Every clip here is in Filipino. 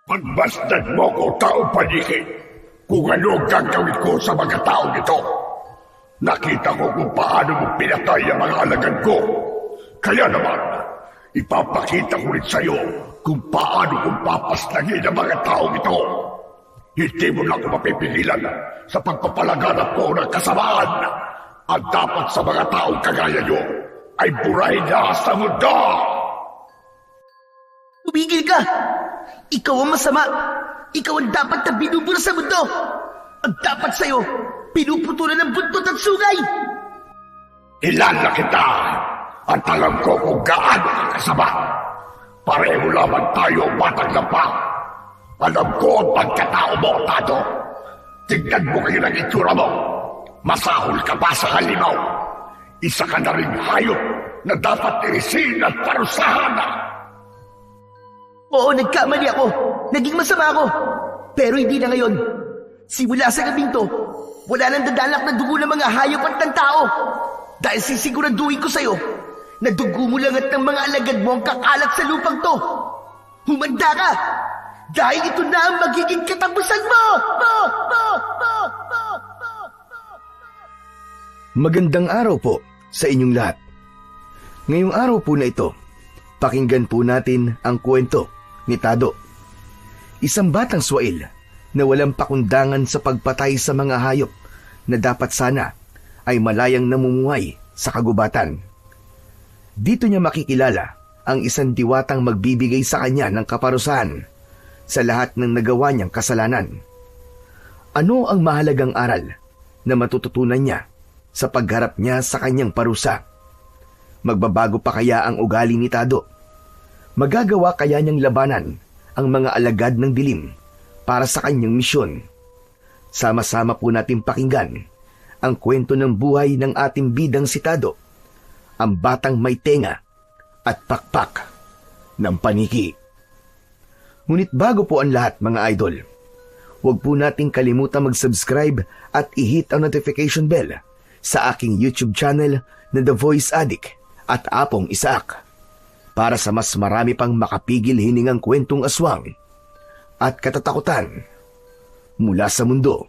Pagbastad mo ko, tao paligid, kung ano ang gagawin ko sa mga taong ito. Nakita ko kung paano mo pinatay ang mga alagad ko. Kaya naman, ipapakita ko rin sa'yo kung paano kong papaslangin ang mga taong ito. Hindi mo lang ako mapipigilan sa pagpapalaganap ko ng kasamaan. Ang dapat sa mga taong kagaya nyo ay burahin na sa mundo! Tumigil ka! Ikaw ang masama! Ikaw ang dapat na binubura sa mundo! Ang dapat sa'yo, pinuputulan ng buntot at sungay! Ilala kita at alam ko kung gaano ka kasama. Pareho lamang tayo batang lampa. Alam ko ang pagkatao mo, Tado. Tignan mo kayo ng itsura mo. Masahol ka pa sa halimaw. Isa ka na rin hayop na dapat irisin at parusahan. Oo, nagkamali ako. Naging masama ako. Pero hindi na ngayon. Simula sa gabing to, wala nang dadalak na dugo ng mga hayop at ng tao. Dahil sisiguraduhin ko sa'yo na dugo mo lang at ng mga alagad mo ang kakalat sa lupang to. Humanda ka! Dahil ito na ang magiging katapusan mo! Magandang araw po sa inyong lahat. Ngayong araw po na ito, pakinggan po natin ang kwento ni Tado. Isang batang swail na walang pakundangan sa pagpatay sa mga hayop na dapat sana ay malayang namumuhay sa kagubatan. Dito niya makikilala ang isang diwatang magbibigay sa kanya ng kaparusahan sa lahat ng nagawa niyang kasalanan. Ano ang mahalagang aral na matututunan niya sa pagharap niya sa kanyang parusa? Magbabago pa kaya ang ugali ni Tado? Magagawa kaya niyang labanan ang mga alagad ng dilim para sa kanyang misyon? Sama-sama po natin pakinggan ang kwento ng buhay ng ating bidang si Tado, ang batang may tenga at pakpak ng paniki. Ngunit bago po ang lahat, mga idol, huwag po nating kalimutan mag-subscribe at i-hit ang notification bell sa aking YouTube channel na The Voice Addict at Apong Isaac para sa mas marami pang makapigil hiningang kwentong aswang at katatakutan mula sa mundo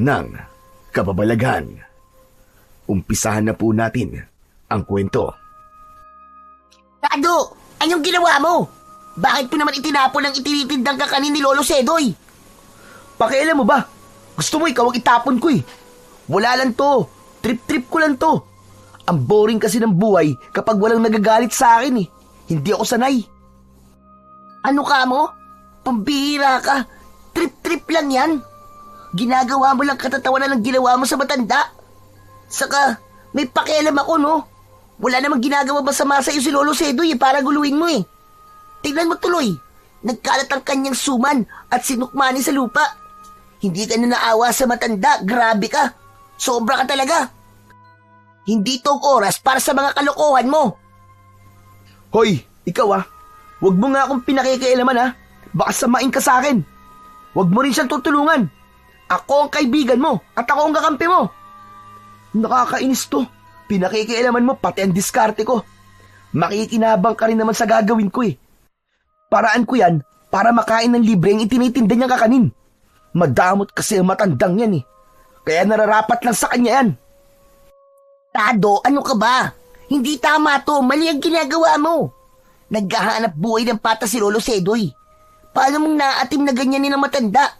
ng kababalaghan. Umpisahan na po natin ang kwento. Tado, anong ginawa mo? Bakit po naman itinapon ang itinitindang kakanin ni Lolo Sedoy? Pakialam mo ba? Gusto mo ikaw ang itapon ko eh. Wala lang to. Trip-trip ko lang to. Ang boring kasi ng buhay kapag walang nagagalit sa akin eh. Hindi ako sanay. Ano ka mo? Pambihira ka. Trip-trip lang yan. Ginagawa mo lang katatawanan ng ginawa mo sa matanda. Saka, may pakialam ako no. Wala namang ginagawa masama sa iyo si Lolo Sedoy para guluhin mo eh. Tignan mo tuloy. Nagkalat ang kanyang suman at sinukmani sa lupa. Hindi ka na naawa sa matanda. Grabe ka. Sobra ka talaga. Hindi to oras para sa mga kalokohan mo. Hoy, ikaw Huwag mo nga akong pinakikialaman Baka samain ka sa akin. Huwag mo rin siyang tutulungan. Ako ang kaibigan mo at ako ang kakampi mo. Nakakainis to. Pinakikialaman mo pati ang diskarte ko. Makikinabang ka rin naman sa gagawin ko eh. Paraan ko yan para makain ng libre ang itinitinda niyang kakanin. Madamot kasi ang matandang yan eh. Kaya nararapat lang sa kanya yan. Tado, ano ka ba? Hindi tama to. Mali ang ginagawa mo. Naghahanap buhay ng pata si Lolo Sedoy. Paano mong naatim na ganyan ni ng matanda?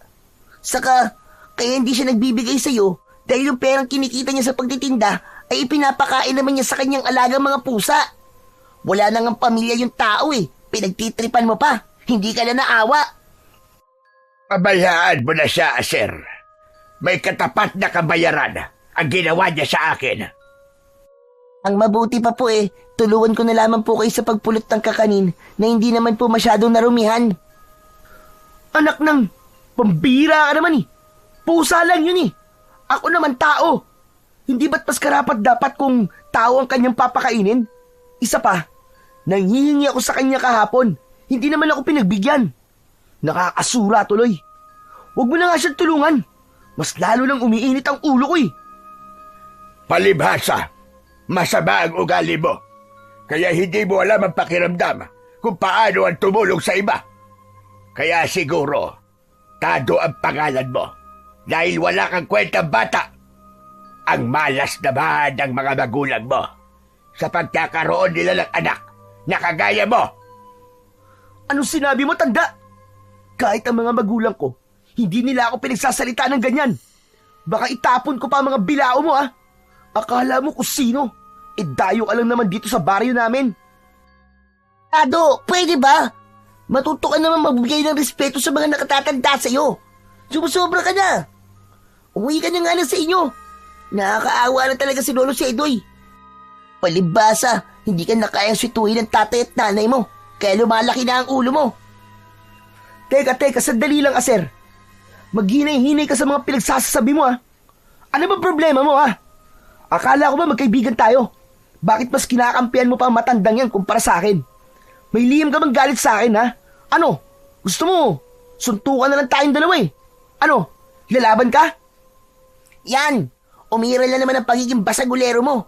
Saka, kaya hindi siya nagbibigay sa'yo dahil yung perang kinikita niya sa pagtitinda ay ipinapakain naman niya sa kanyang alagang mga pusa. Wala nang ang pamilya yung tao eh. Pinagtitripan mo pa. Hindi ka na naawa. Pabayaan mo na siya, sir. May katapat na kabayaran ang ginawa niya sa akin. Ang mabuti pa po tulungan ko na lamang po kayo sa pagpulot ng kakanin na hindi naman po masyadong narumihan. Anak ng pambira ka naman Pusa lang yun Ako naman tao. Hindi ba't mas karapat dapat kung tao ang kanyang papakainin? Isa pa, nanghihingi ako sa kanya kahapon. Hindi naman ako pinagbigyan. Nakakasura tuloy. Huwag mo na nga siyang tulungan. Mas lalo nang umiinit ang ulo ko Palibhasa, masama ang ugali mo. Kaya hindi mo alam ang pakiramdam kung paano ang tumulong sa iba. Kaya siguro, Tado ang pangalan mo. Dahil wala kang kwentang bata. Ang malas naman ng mga magulang mo sa pagkakaroon nila ng anak na kagaya mo. Anong sinabi mo, tanda? Kahit ang mga magulang ko, hindi nila ako pinagsasalita ng ganyan. Baka itapon ko pa ang mga bilao mo, ah. Akala mo kung sino? Dayo ka lang naman dito sa baryo namin. Tado, pwede ba? Matuto ka naman magbigay ng respeto sa mga nakatatanda sa'yo. Sumusobra ka na. Umuwi ka na nga lang sa inyo. Nakakaawa na talaga si Lolo Sedoy. Palibasa, hindi ka na kayang swituhin ng tatay at nanay mo. Kaya lumalaki na ang ulo mo. Teka, sandali lang, Aser. Maghinay-hinay ka sa mga pinagsasabi mo, ah. Ano ba problema mo, ah? Akala ko ba magkaibigan tayo? Bakit mas kinakampihan mo pa ang matandang yan kumpara sa akin? May lihim ka bang galit sa akin, ha? Ano? Gusto mo? Suntukan na lang tayong dalawa, eh. Ano? Lalaban ka? Yan! Umiral na naman ang pagiging basagulero mo.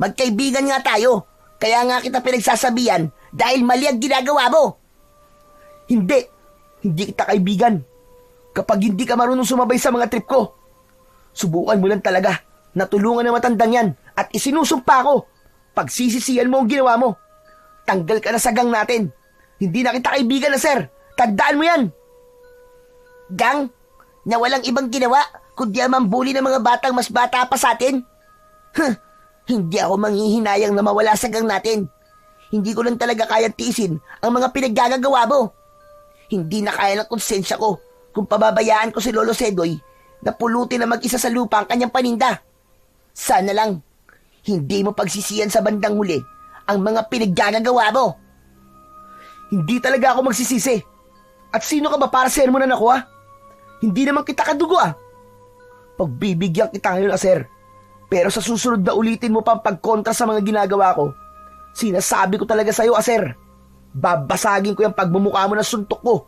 Magkaibigan nga tayo. Kaya nga kita pinagsasabihan dahil mali ang ginagawa mo. Hindi. Hindi kita kaibigan. Kapag hindi ka marunong sumabay sa mga trip ko, subukan mo lang talaga na tulungan ng matandang yan at isinusumpa ko. Pagsisisihan mo ang ginawa mo. Tanggal ka na sa gang natin. Hindi na kita kaibigan na, sir. Tandaan mo yan. Gang? Na walang ibang ginawa kundi ang mambuli ng mga batang mas bata pa sa atin? Hindi ako manghihinayang na mawala sa gang natin. Hindi ko lang talaga kayang tiisin ang mga pinaggagawa mo. Hindi na kaya ng konsensya ko kung pababayaan ko si Lolo Sedoy na pulutin na mag-isa sa lupa ang kanyang paninda. Sana lang, hindi mo pagsisiyan sa bandang huli ang mga pinaggagawa mo. Hindi talaga ako magsisisi. At sino ka ba para sermonan ako, ha? Hindi naman kita kadugo, ah. Pagbibigyan kita ngayon, Aser. Pero sa susunod na ulitin mo pa ang pagkontra sa mga ginagawa ko, sinasabi ko talaga sa'yo, Aser. Babasagin ko yung pagmumukha mo ng suntok ko.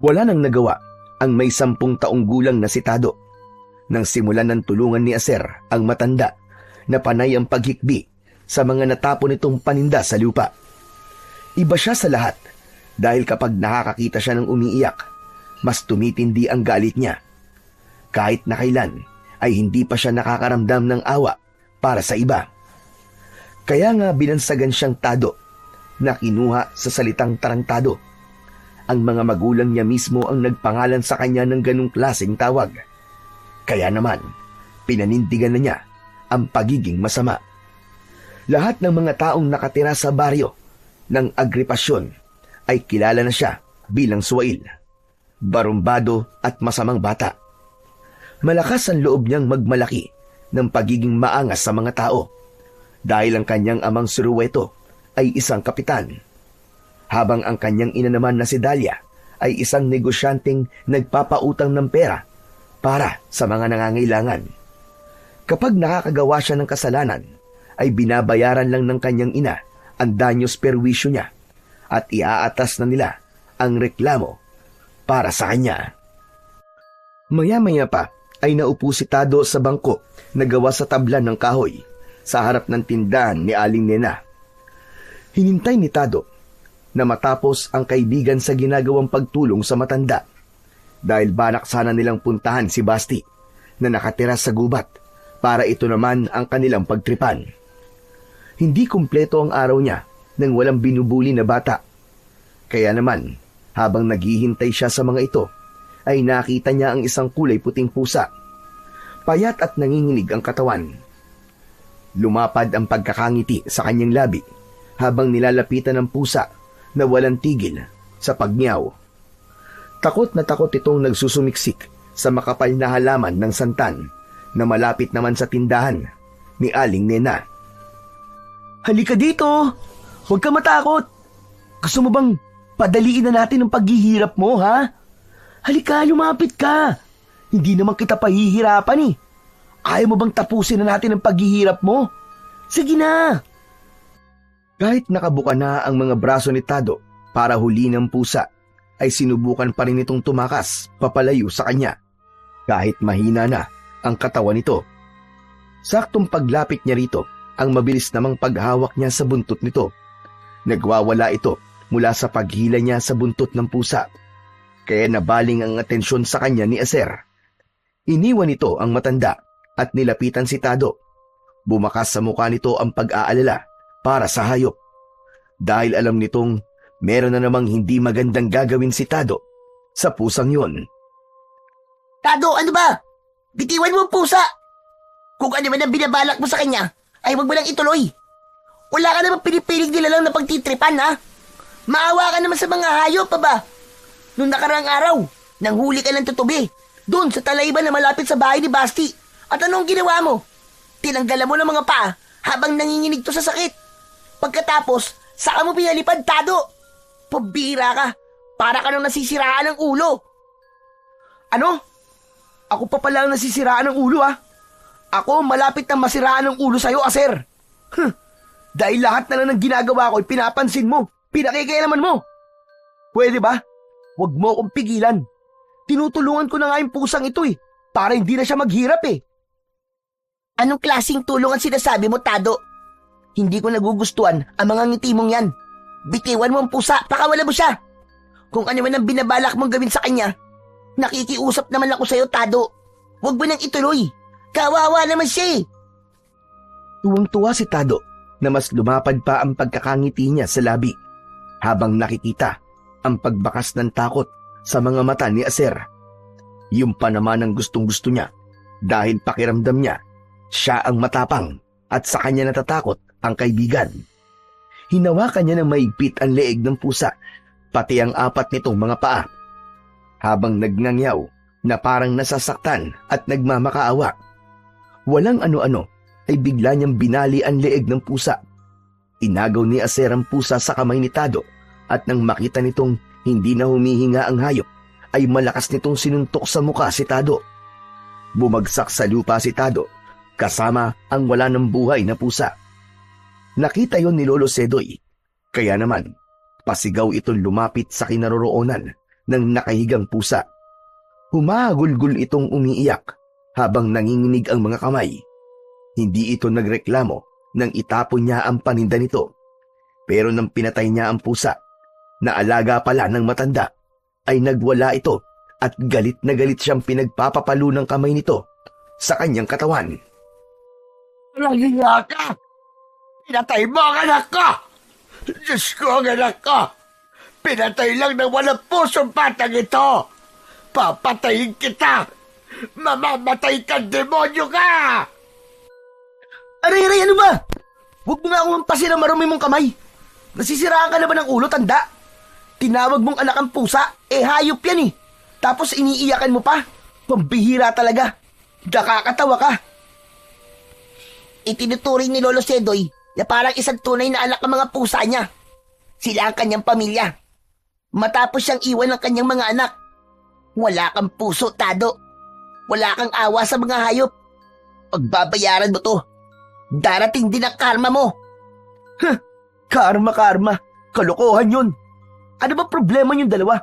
Wala nang nagawa ang may 10 taong gulang na si Tado nang simulan ng tulungan ni Aser ang matanda na panay ang paghikbi sa mga natapon nitong paninda sa lupa. Iba siya sa lahat dahil kapag nakakakita siya ng umiiyak, mas tumitindi ang galit niya. Kahit na kailan ay hindi pa siya nakakaramdam ng awa para sa iba. Kaya nga binansagan siyang Tado na kinuha sa salitang tarantado. Ang mga magulang niya mismo ang nagpangalan sa kanya ng ganong klaseng tawag. Kaya naman, pinanindigan na niya ang pagiging masama. Lahat ng mga taong nakatira sa baryo ng Agripasyon ay kilala na siya bilang Suwail, barumbado at masamang bata. Malakas ang loob niyang magmalaki ng pagiging maangas sa mga tao dahil ang kanyang amang si Rueto ay isang kapitan, habang ang kanyang ina naman na si Dalia ay isang negosyanteng nagpapautang ng pera para sa mga nangangailangan. Kapag nakakagawa siya ng kasalanan, ay binabayaran lang ng kanyang ina ang danyos perwisyo niya at iaatas na nila ang reklamo para sa kanya. Maya-maya pa ay naupo si Tado sa bangko na gawa sa tablan ng kahoy sa harap ng tindahan ni Aling Nena. Hinintay ni Tado na matapos ang kaibigan sa ginagawang pagtulong sa matanda dahil balak sana nilang puntahan si Basti na nakatira sa gubat para ito naman ang kanilang pagtripan. Hindi kumpleto ang araw niya nang walang binubuli na bata. Kaya naman, habang naghihintay siya sa mga ito, ay nakita niya ang isang kulay puting pusa. Payat at nanginginig ang katawan. Lumapad ang pagkakangiti sa kanyang labi habang nilalapitan ng pusa na walang tigil sa pagniyaw. Takot na takot itong nagsusumiksik sa makapal na halaman ng santan na malapit naman sa tindahan ni Aling Nena. Halika dito! Huwag ka matakot! Gusto mo bang padaliin na natin ang paghihirap mo, ha? Halika, lumapit ka! Hindi naman kita pahihirapan, eh. Ayaw mo bang tapusin na natin ang paghihirap mo? Sige na! Kahit nakabuka na ang mga braso ni Tado para huli ng pusa, ay sinubukan pa rin itong tumakas papalayo sa kanya. Kahit mahina na ang katawan nito. Saktong paglapit niya rito, ang mabilis namang paghawak niya sa buntot nito. Nagwawala ito mula sa paghila niya sa buntot ng pusa. Kaya nabaling ang atensyon sa kanya ni Aser. Iniwan nito ang matanda at nilapitan si Tado. Bumakas sa mukha nito ang pag-aalala para sa hayop. Dahil alam nitong meron na namang hindi magandang gagawin si Tado sa pusang yun. Tado, ano ba? Bitiwan mo ang pusa! Kung ano man ang binabalak mo sa kanya, ay wag mo lang ituloy. Wala ka namang pinipilig nila lang na pagtitripan, ha? Maawa ka naman sa mga hayop, pa ba? Nung nakaraang araw, nanghuli ka ng tutubi, doon sa talayban na malapit sa bahay ni Basti. At anong ginawa mo? Tinanggalan mo ng mga paa habang nanginginig to sa sakit. Pagkatapos, saka mo pinalipad, Tado. Pabira ka, para ka nang nasisiraan ng ulo. Ano? Ako pa pala ang nasisiraan ng ulo, ha? Ako malapit na masiraan ng ulo sa'yo, Aser. Dahil lahat na lang ng ginagawa ko ay pinapansin mo, pinakikialaman mo. Pwede ba? Huwag mo akong pigilan. Tinutulungan ko na nga yung pusang ito para hindi na siya maghirap Anong klaseng tulong ang sinasabi mo, Tado? Hindi ko nagugustuhan ang mga ngiti mong yan. Bitiwan mo ang pusa, pakawala mo siya. Kung ano man ang binabalak mong gawin sa kanya, nakikiusap naman ako sa'yo, Tado. Huwag mo nang ituloy. Kawawa naman siya Tuwang-tuwa si Tado na mas lumapad pa ang pagkakangiti niya sa labi habang nakikita ang pagbakas ng takot sa mga mata ni Aser. Yung pa naman ang gustong-gusto niya dahil pakiramdam niya siya ang matapang at sa kanya natatakot ang kaibigan. Hinawakan niya ng maigpit ang leeg ng pusa pati ang 4 nitong mga paa. Habang nagnangyaw na parang nasasaktan at nagmamakaawa, walang ano-ano ay bigla niyang binali ang leeg ng pusa. Inagaw ni Aser ang pusa sa kamay ni Tado at nang makita nitong hindi na humihinga ang hayop, ay malakas nitong sinuntok sa muka si Tado. Bumagsak sa lupa si Tado kasama ang wala ng buhay na pusa. Nakita yon ni Lolo Sedoy, kaya naman pasigaw itong lumapit sa kinaroroonan ng nakahigang pusa. Humahagulgol itong umiiyak habang nanginginig ang mga kamay. Hindi ito nagreklamo nang itapon niya ang paninda nito. Pero nang pinatay niya ang pusa, na alaga pala ng matanda, ay nagwala ito at galit na galit siyang pinagpapapalo ng kamay nito sa kanyang katawan. Nagiya ka! Pinatay mo ang anak ko! Diyos ko ang anak ko! Pinatay lang ng walang pusong batang ito! Papatayin kita! Mamamatay ka, demonyo ka! Aray, ano ba? Huwag mo nga akong mampasin ang marumi mong kamay. Nasisiraan ka na ba ng ulo, tanda? Tinawag mong anak ang pusa, hayop yan Tapos iniiyakan mo pa? Pambihira talaga. Nakakatawa ka. Itinuturing ni Lolo Sedoy na parang isang tunay na anak ng mga pusa niya. Sila ang kanyang pamilya. Matapos siyang iwan ng kanyang mga anak. Wala kang puso, Tado. Wala kang awa sa mga hayop. Pagbabayaran mo to. Darating din ang karma mo. Karma. Kalokohan yun. Ano ba problema yung dalawa?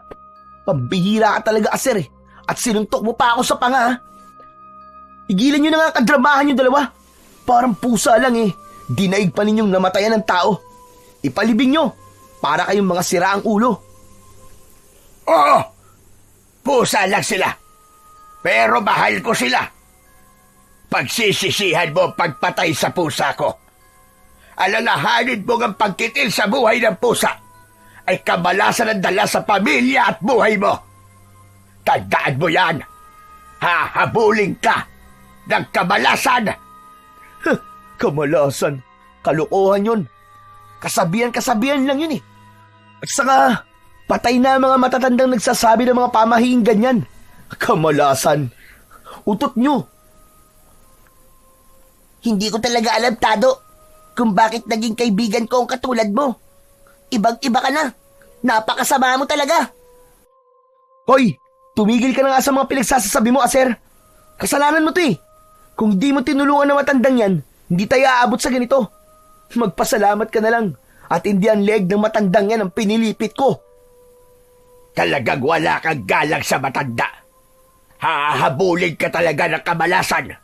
Pambihira ka talaga, Aser At sinuntok mo pa ako sa panga, ha? Igilan nyo na nga kadramahan yung dalawa. Parang pusa lang Dinaig pa ninyong namatayan ng tao. Ipalibing nyo para kayong mga siraang ulo. Oo! Pusa lang sila. Pero mahal ko sila. Pagsisisihan mo pagpatay sa pusa ko. Alalahanin mo ang pagkitil sa buhay ng pusa ay kamalasan ang dala sa pamilya at buhay mo. Tandaan mo yan. Hahabulin ka ng kamalasan. Kamalasan. Kalokohan yun. Kasabihan lang yun At saka, patay na mga matatandang nagsasabi ng mga pamahing ganyan. Kamalasan. Utot nyo. Hindi ko talaga alam, Tado, kung bakit naging kaibigan ko ang katulad mo. Ibang-iba ka na. Napakasama mo talaga. Hoy, tumigil ka na nga sa mga pinagsasasabi mo, Aser. Kasalanan mo to Kung di mo tinulungan na matandang yan, hindi tayo aabot sa ganito. Magpasalamat ka na lang at hindi ang leg ng matandang yan ang pinilipit ko. Talagang wala kang galang sa matanda. Hahabulin ka talaga ng kamalasan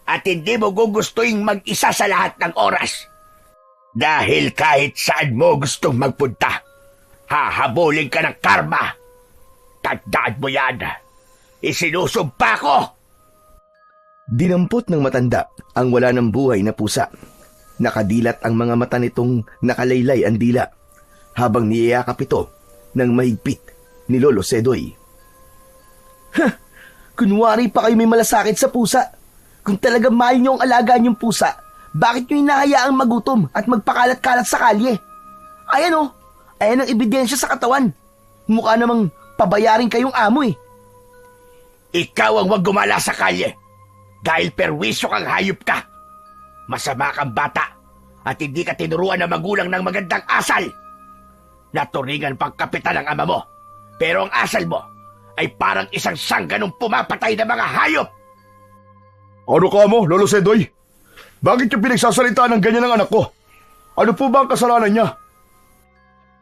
at hindi mo gugustuhin mag-isa sa lahat ng oras. Dahil kahit saan mo gustong magpunta, hahabulin ka ng karma. Tandaan mo yan. Isinusumpa ko. Dinampot ng matanda ang wala ng buhay na pusa. Nakadilat ang mga mata nitong nakalaylay ang dila habang niyayakap ito ng mahigpit ni Lolo Sedoy. Kunwari pa kayo may malasakit sa pusa. Kung talagang mahal niyo ang alagaan niyong pusa, bakit niyo hinahayaang magutom at magpakalat-kalat sa kalye? Ayan o, ayan ang ebidensya sa katawan. Mukha namang pabayarin kayong amo eh. Ikaw ang wag gumala sa kalye. Dahil perwisyo kang hayop ka. Masama kang bata at hindi ka tinuruan ng magulang ng magandang asal. Naturingan pang kapitan ang ama mo. Pero ang asal mo ay parang isang sangganong pumapatay ng mga hayop. Ano ka mo, Lolo Sedoy? Bakit yung pinagsasalita ng ganyan ng anak ko? Ano po ba ang kasalanan niya?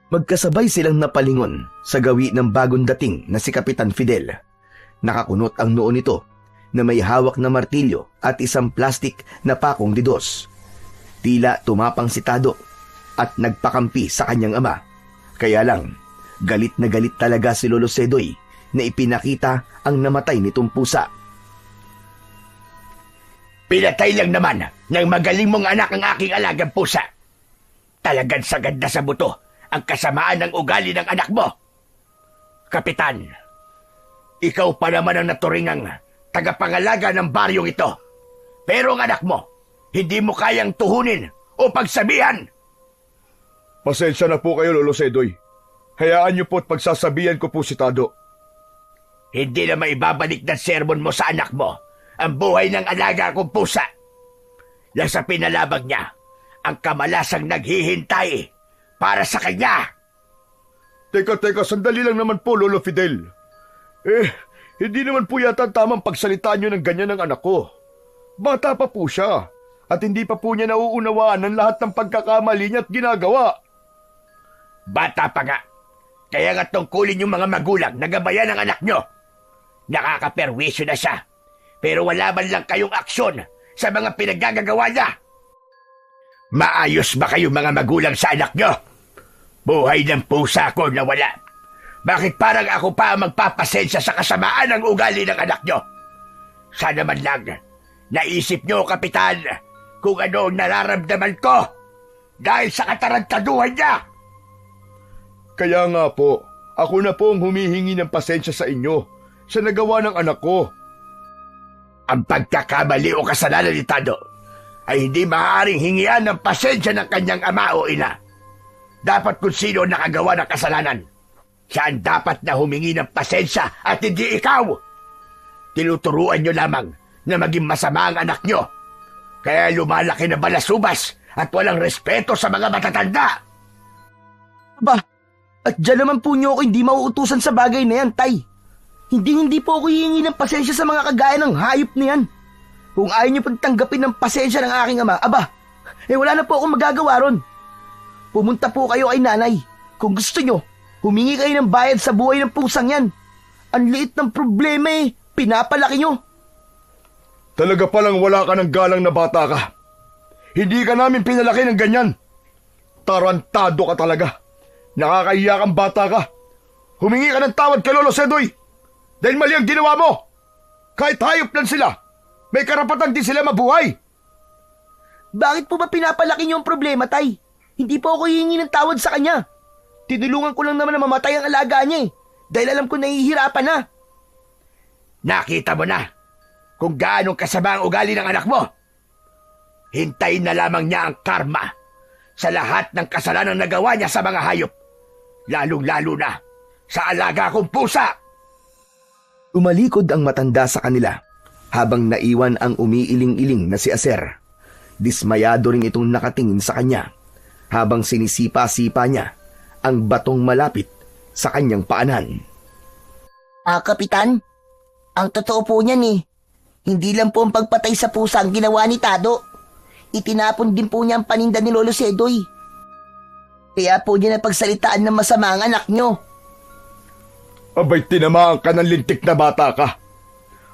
Magkasabay silang napalingon sa gawi ng bagong dating na si Kapitan Fidel. Nakakunot ang noo nito na may hawak na martilyo at isang plastik na pakong didos. Tila tumapang si Tado at nagpakampi sa kanyang ama. Kaya lang, galit na galit talaga si Lolo Sedoy na ipinakita ang namatay nitong pusa. Pinatay lang naman ng magaling mong anak ang aking alagang pusa. Talagang sagad na sa buto ang kasamaan ng ugali ng anak mo. Kapitan, ikaw pa naman ang naturingang tagapangalaga ng baryong ito. Pero ang anak mo, hindi mo kayang tuhunin o pagsabihan. Pasensya na po kayo, Lolo Sedoy. Hayaan niyo po't pagsasabihan ko po si Tado. Hindi na maibabalik ng sermon mo sa anak mo ang buhay ng alaga kong pusa. Lang sa pinalabag niya, ang kamalasang naghihintay para sa kanya. Teka, sandali lang naman po, Lolo Fidel. Hindi naman po yata tamang pagsalitaan niyo ng ganyan ng anak ko. Bata pa po siya at hindi pa po niya nauunawaan ang lahat ng pagkakamali niya at ginagawa. Bata pa nga. Kaya nga tungkulin yung mga magulang na gabayan ng anak nyo. Nakakaperwisyo na siya. Pero wala man lang kayong aksyon sa mga pinaggagawa niya. Maayos ba kayo mga magulang sa anak nyo? Buhay ng pusa ko na wala. Bakit parang ako pa ang magpapasensya sa kasamaan ng ugali ng anak nyo? Sana man lang, naisip nyo, Kapitan, kung ano ang nararamdaman ko dahil sa katarantaduhan niya. Kaya nga po, ako na po ang humihingi ng pasensya sa inyo sa nagawa ng anak ko. Ang pagkakamali o kasalanan ni Tado ay hindi maaaring hingian ng pasensya ng kanyang ama o ina. Dapat kung sino nakagawa ng kasalanan, siya ang dapat na humingi ng pasensya at hindi ikaw. Tinuturuan nyo lamang na maging masama ang anak nyo. Kaya lumalaki na balasubas at walang respeto sa mga matatanda. Ba, at dyan naman po niyo ako hindi mauutusan sa bagay na yan, Tay. Hindi po ako hihingi ng pasensya sa mga kagaya ng hayop na yan. Kung ayaw niyo pang tanggapin ng pasensya ng aking ama, wala na po akong magagawa ron. Pumunta po kayo kay nanay. Kung gusto nyo, humingi kayo ng bayad sa buhay ng pusang yan. Ang liit ng problema pinapalaki nyo. Talaga palang wala ka ng galang na bata ka. Hindi ka namin pinalaki ng ganyan. Tarantado ka talaga. Nakakahiya kang bata ka. Humingi ka ng tawad kay Lolo Sedoy. Dahil mali ang ginawa mo. Kahit hayop lang sila, may karapatan din sila mabuhay. Bakit po ba pinapalaki niyo ang problema, Tay? Hindi po ako hihingi ng tawad sa kanya. Tinulungan ko lang naman na mamatay ang alaga niya dahil alam ko nahihirapan na. Nakita mo na kung gaano kasama ang ugali ng anak mo. Hintayin na lamang niya ang karma sa lahat ng kasalanan na nagawa niya sa mga hayop. Lalong-lalo na sa alaga kong pusa. Umalikod ang matanda sa kanila habang naiwan ang umiiling-iling na si Aser. Dismayado rin itong nakatingin sa kanya habang sinisipa-sipa niya ang batong malapit sa kanyang paanan. Kapitan, ang totoo po niyan hindi lang po ang pagpatay sa pusa ang ginawa ni Tado. Itinapon din po niya ang paninda ni Lolo Sedoy. Kaya po niya napagsalitaan ng masama ang anak niyo. Abay, tinamaan ka ng lintik na bata ka.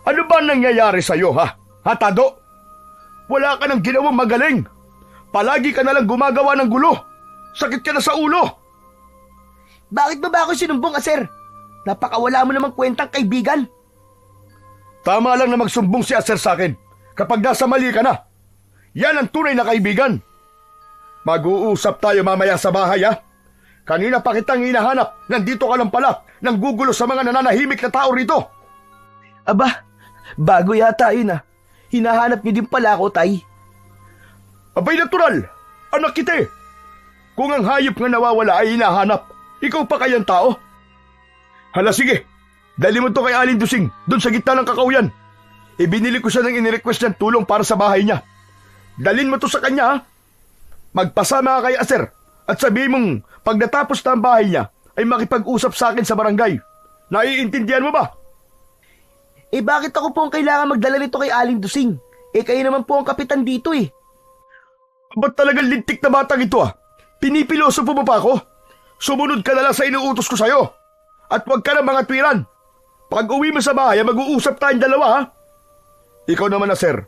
Ano ba nangyayari sa'yo, ha? Ha, Tado? Wala ka nang ginawang magaling. Palagi ka nalang gumagawa ng gulo. Sakit ka na sa ulo. Bakit ba ako sinumbong, Aser? Napakawala mo namang kwentang kaibigan. Tama lang na magsumbong si Aser sa akin kapag nasa mali ka na. Yan ang tunay na kaibigan. Mag-uusap tayo mamaya sa bahay, ha? Kanina pa kitang hinahanap. Nandito ka lang pala. Nanggugulo sa mga nananahimik na tao rito. Aba, bago yata yun ah. Hinahanap niyo din pala ako, Tay. Abay natural. Anak kita eh. Kung ang hayop nga nawawala ay hinahanap, ikaw pa kayang tao? Hala sige, dali mo to kay Aling Dusing, doon sa gitna ng kakauyan. Ibinili ko siya ng inirequest niyang tulong para sa bahay niya. Dalin mo to sa kanya, ha? Magpasama ka kay Aser at sabihin mong pag natapos na ang bahay niya ay makipag-usap sa akin sa barangay. Naiintindihan mo ba? Eh bakit ako po ang kailangan magdala nito kay Aling Dusing? Eh kayo naman po ang kapitan dito eh. Ba't talagang lintik na batang ito, ha? Pinipiloso mo pa ako? Sumunod ka na lang sa inuutos ko sa'yo. At huwag ka na mga twiran. Pag uwi mo sa bahay, mag-uusap tayong dalawa, ha? Ikaw naman na, sir.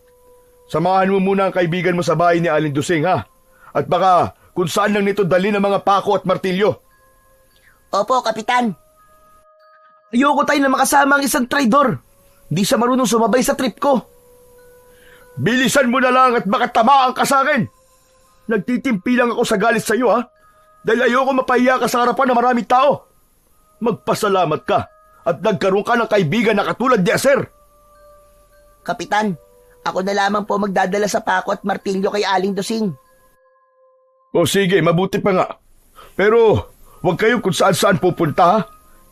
Samahan mo muna ang kaibigan mo sa bahay ni Aling Dusing, ha? At baka kung saan lang nito dali ng mga pako at martilyo. Opo, Kapitan. Ayoko tayo na makasama ang isang traidor. Di siya marunong sumabay sa trip ko. Bilisan mo na lang at baka tamaan ka sa akin. Nagtitimpi lang ako sa galit sa iyo, ha? Dahil ayoko mapahiya ka sa harapan ng maraming tao. Magpasalamat ka at nagkaroon ka ng kaibigan na katulad ni Aser. Kapitan, ako na lamang po magdadala sa pako at martilyo kay Aling Dusing. O sige, mabuti pa nga. Pero huwag kayo kung saan-saan pupunta, ha?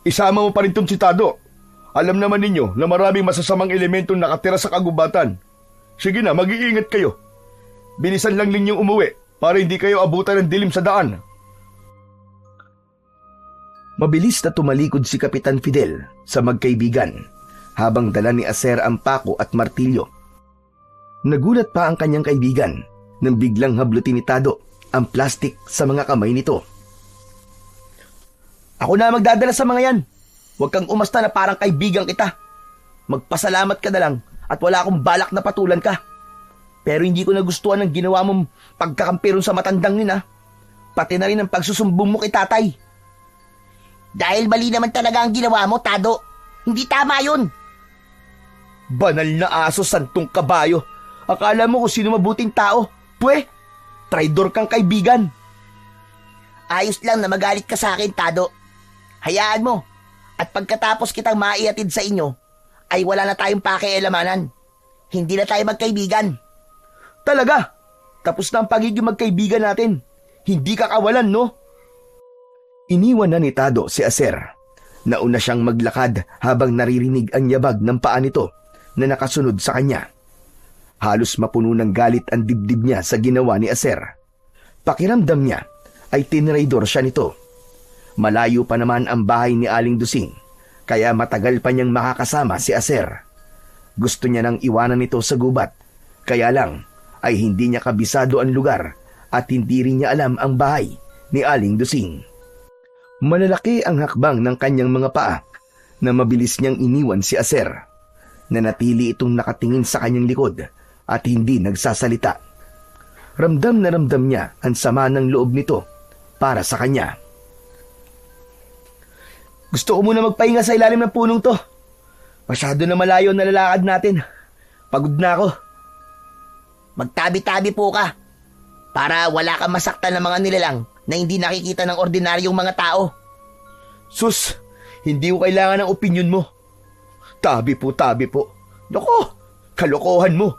Isama mo pa rin tong si Tado. Alam naman ninyo na maraming masasamang elementong nakatira sa kagubatan. Sige na, mag-iingat kayo. Bilisan lang ninyong umuwi para hindi kayo abutan ng dilim sa daan. Mabilis na tumalikod si Kapitan Fidel sa magkaibigan habang dala ni Aser ang pako at martilyo. Nagulat pa ang kanyang kaibigan nang biglang hablutin ni Tado ang plastik sa mga kamay nito. Ako na magdadala sa mga yan. Huwag kang umasta na parang kaibigan kita. Magpasalamat ka na lang at wala akong balak na patulan ka. Pero hindi ko nagustuhan ang ginawa mong pagkakampiron sa matandang yun, ha? Pati na rin ang pagsusumbong mo kay tatay. Dahil mali naman talaga ang ginawa mo, Tado. Hindi tama yun. Banal na aso, santong kabayo. Akala mo kung sino mabuting tao. Pwe, traidor kang kaibigan. Ayos lang na magalit ka sa akin, Tado. Hayaan mo. At pagkatapos kitang maiatid sa inyo, ay wala na tayong pakialamanan. Hindi na tayo magkaibigan. Talaga? Tapos na ang pagiging magkaibigan natin. Hindi ka kawalan, no? Iniwan na ni Tado si Aser. Nauna siyang maglakad habang naririnig ang yabag ng paa nito na nakasunod sa kanya. Halos mapuno ng galit ang dibdib niya sa ginawa ni Aser. Pakiramdam niya ay tinraidor siya nito. Malayo pa naman ang bahay ni Aling Dusing, kaya matagal pa niyang makakasama si Aser. Gusto niya nang iwanan nito sa gubat, kaya lang ay hindi niya kabisado ang lugar at hindi rin niya alam ang bahay ni Aling Dusing. Malalaki ang hakbang ng kanyang mga paa na mabilis niyang iniwan si Aser. Nanatili itong nakatingin sa kanyang likod at hindi nagsasalita. Ramdam na ramdam niya ang sama ng loob nito para sa kanya. Gusto ko muna magpahinga sa ilalim ng punong to. Masyado na malayo na lalakad natin. Pagod na ako. Magtabi-tabi po ka para wala kang masaktan ng mga nilalang na hindi nakikita ng ordinaryong mga tao. Sus, hindi ko kailangan ng opinyon mo. Tabi po. Naku, kalokohan mo.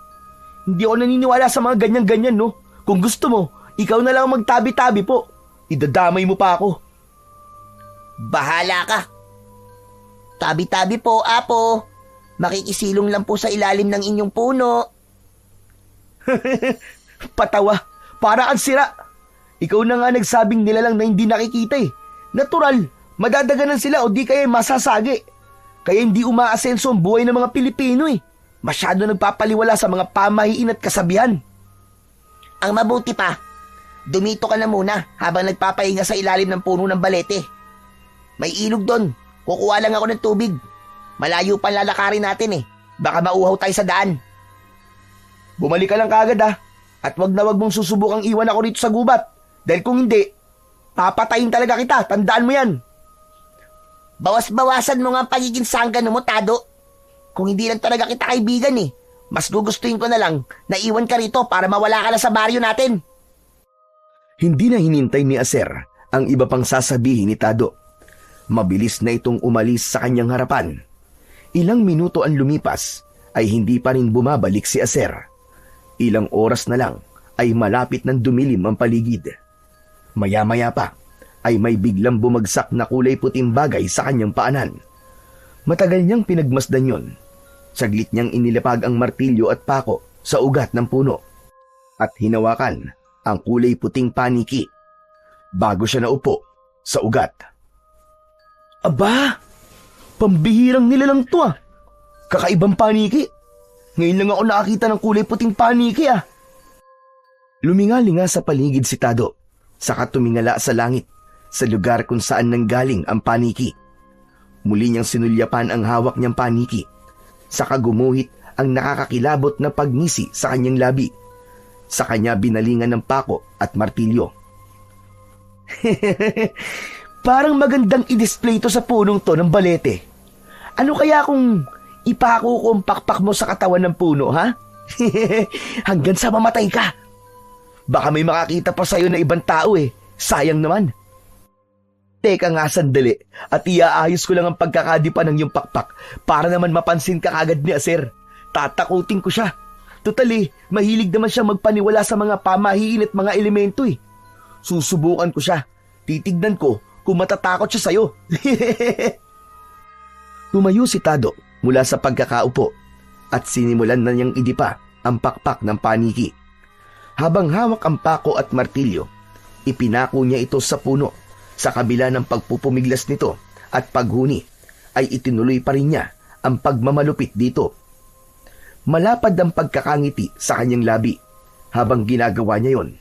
Hindi ako naniniwala sa mga ganyan-ganyan, no? Kung gusto mo, ikaw na lang magtabi-tabi po. Idadamay mo pa ako. Bahala ka. Tabi-tabi po, Apo. Makikisilong lang po sa ilalim ng inyong puno. Patawa, para kang sira. Ikaw na nga nagsabing nilalang na hindi nakikita eh. Natural, madadaganan sila o di kaya masasagi. Kaya hindi umaasenso ang buhay ng mga Pilipino eh. Masyado nagpapaliwala sa mga pamahiin at kasabihan. Ang mabuti pa, dumito ka na muna habang nagpapahinga sa ilalim ng puno ng balete. May ilog doon. Kukuha lang ako ng tubig. Malayo pa lalakarin natin eh. Baka mauhaw tayo sa daan. Bumalik ka lang kaagad ha. At wag na wag mong susubukang iwan ako rito sa gubat. Dahil kung hindi, papatayin talaga kita. Tandaan mo yan. Bawas-bawasan mo nga ang pagiging sanggano mo, Tado. Kung hindi lang talaga kita kaibigan eh, mas gugustuhin ko na lang na iwan ka rito para mawala ka na sa baryo natin. Hindi na hinintay ni Aser ang iba pang sasabihin ni Tado. Mabilis na itong umalis sa kanyang harapan. Ilang minuto ang lumipas ay hindi pa rin bumabalik si Aser. Ilang oras na lang ay malapit ng dumilim ang paligid. Maya-maya pa ay may biglang bumagsak na kulay puting bagay sa kanyang paanan. Matagal niyang pinagmasdan yon. Saglit niyang inilapag ang martilyo at pako sa ugat ng puno at hinawakan ang kulay puting paniki bago siya naupo sa ugat. Aba! Pambihirang nilalang to ah! Kakaibang paniki! Ngayon lang ako nakakita ng kulay puting paniki ah! Lumingalinga sa paligid si Tado, saka tumingala sa langit sa lugar kung saan nanggaling ang paniki. Muli niyang sinulyapan ang hawak niyang paniki, saka gumuhit ang nakakakilabot na pagngisi sa kanyang labi. Sa kanya binalingan ng pako at martilyo. Parang magandang i-display to sa punong to ng balete. Ano kaya kung ipako ko ang pakpak mo sa katawan ng puno, ha? Hanggang sa mamatay ka. Baka may makakita pa sa'yo na ibang tao eh. Sayang naman. Teka nga sandali at iaayos ko lang ang pagkakadipa ng iyong pakpak para naman mapansin ka agad ni Aser. Tatakutin ko siya. Totally, mahilig naman siya magpaniwala sa mga pamahiin at mga elemento eh. Susubukan ko siya. Titignan ko kung matatakot siya sa'yo. Tumayo si Tado mula sa pagkakaupo at sinimulan na niyang idipa ang pakpak ng paniki. Habang hawak ang pako at martilyo, ipinako niya ito sa puno. Sa kabila ng pagpupumiglas nito at paghuni, ay itinuloy pa rin niya ang pagmamalupit dito. Malapad ang pagkakangiti sa kanyang labi habang ginagawa niya yon.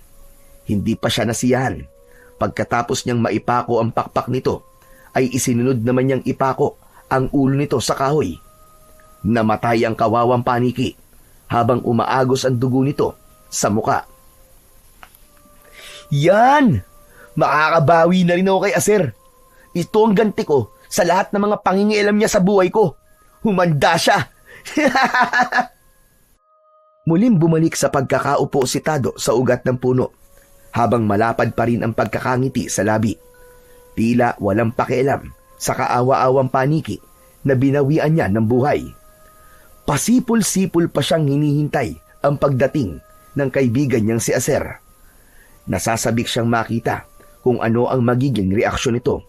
Hindi pa siya nasiyahan. Pagkatapos niyang maipako ang pakpak nito, ay isinunod naman niyang ipako ang ulo nito sa kahoy. Namatay ang kawawang paniki habang umaagos ang dugo nito sa muka. Yan! Makakabawi na rin ako kay Aser. Ito ang ganti ko sa lahat ng mga pangingialam niya sa buhay ko. Humanda siya! Muling bumalik sa pagkakaupo si Tado sa ugat ng puno habang malapad pa rin ang pagkakangiti sa labi. Tila walang pakialam sa kaawa-awang paniki na binawian niya ng buhay. Pasipol-sipol pa siyang hinihintay ang pagdating ng kaibigan niyang si Aser. Nasasabik siyang makita kung ano ang magiging reaksyon nito.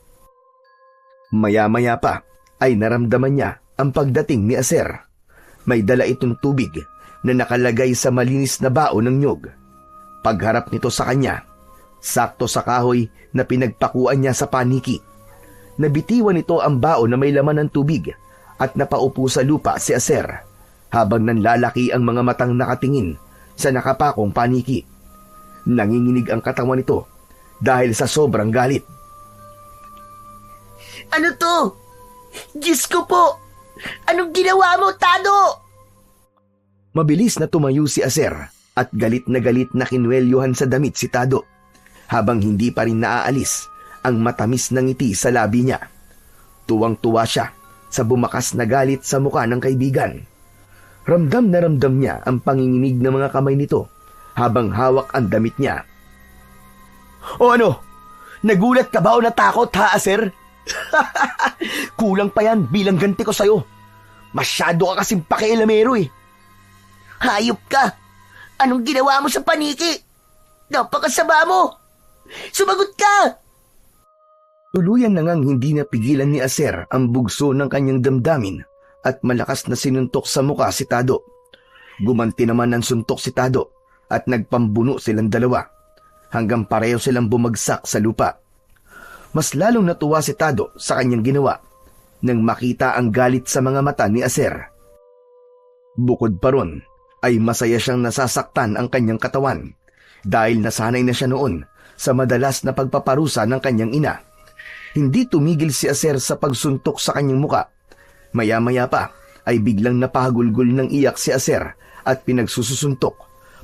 Maya-maya pa ay naramdaman niya ang pagdating ni Aser. May dala itong tubig na nakalagay sa malinis na baon ng nyog. Pagharap nito sa kanya, sakto sa kahoy na pinagpakuan niya sa paniki. Nabitiwan nito ang baon na may laman ng tubig at napaupo sa lupa si Aser habang nanlalaki ang mga matang nakatingin sa nakapakong paniki. Nanginginig ang katawan nito dahil sa sobrang galit. Ano to? Diyos ko po! Anong ginawa mo, Tado? Mabilis na tumayo si Aser at galit na kinwelyohan sa damit si Tado habang hindi pa rin naaalis ang matamis na ngiti sa labi niya. Tuwang-tuwa siya sa bumakas na galit sa mukha ng kaibigan. Ramdam na ramdam niya ang panginginig ng mga kamay nito habang hawak ang damit niya. O ano? Nagulat ka ba o natakot ha, Aser? Kulang pa yan bilang ganti ko sa'yo. Masyado ka kasing pakialamero eh. Hayop ka! Anong ginawa mo sa paniki? Napakasama mo! Sumagot ka! Tuluyan na ngang hindi napigilan ni Aser ang bugso ng kanyang damdamin at malakas na sinuntok sa muka si Tado. Gumanti naman ng suntok si Tado at nagpambuno silang dalawa hanggang pareho silang bumagsak sa lupa. Mas lalong natuwa si Tado sa kanyang ginawa nang makita ang galit sa mga mata ni Aser. Bukod pa ron, ay masaya siyang nasasaktan ang kanyang katawan dahil nasanay na siya noon sa madalas na pagpaparusa ng kanyang ina. Hindi tumigil si Aser sa pagsuntok sa kanyang muka. Maya-maya pa ay biglang napahagulgol ng iyak si Aser at pinagsusuntok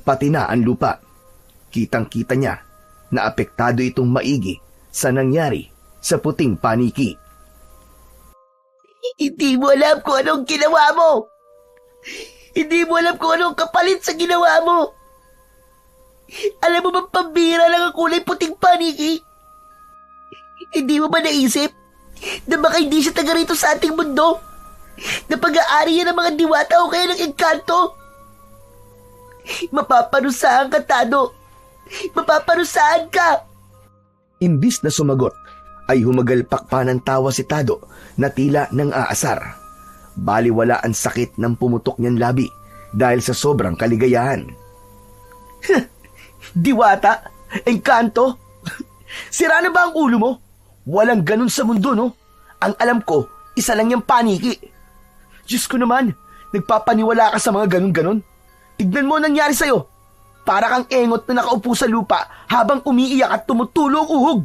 pati na ang lupa. Kitang-kita niya na apektado itong maigi sa nangyari sa puting paniki. Hindi mo alam kung anong ginawa mo. Hindi mo alam kung anong kapalit sa ginawa mo. Alam mo bang pambira lang ang kulay puting paniki? Hindi mo ba naisip na baka hindi siya taga rito sa ating mundo? Na pag-aari yan ng mga diwata o kaya ng engkanto? Mapaparusahan ka, Tado. Mapaparusahan ka. Imbis na sumagot, ay humagalpak pa ng tawa si Tado na tila nang aasar. Baliwala ang sakit ng pumutok niyang labi dahil sa sobrang kaligayahan. Diwata? Engkanto? Sira na ba ang ulo mo? Walang ganun sa mundo, no? Ang alam ko, isa lang yung paniki. Diyos ko naman, nagpapaniwala ka sa mga ganun-ganun. Tignan mo ang nangyari sa'yo. Para kang engot na nakaupo sa lupa habang umiiyak at tumutulo ang uhog.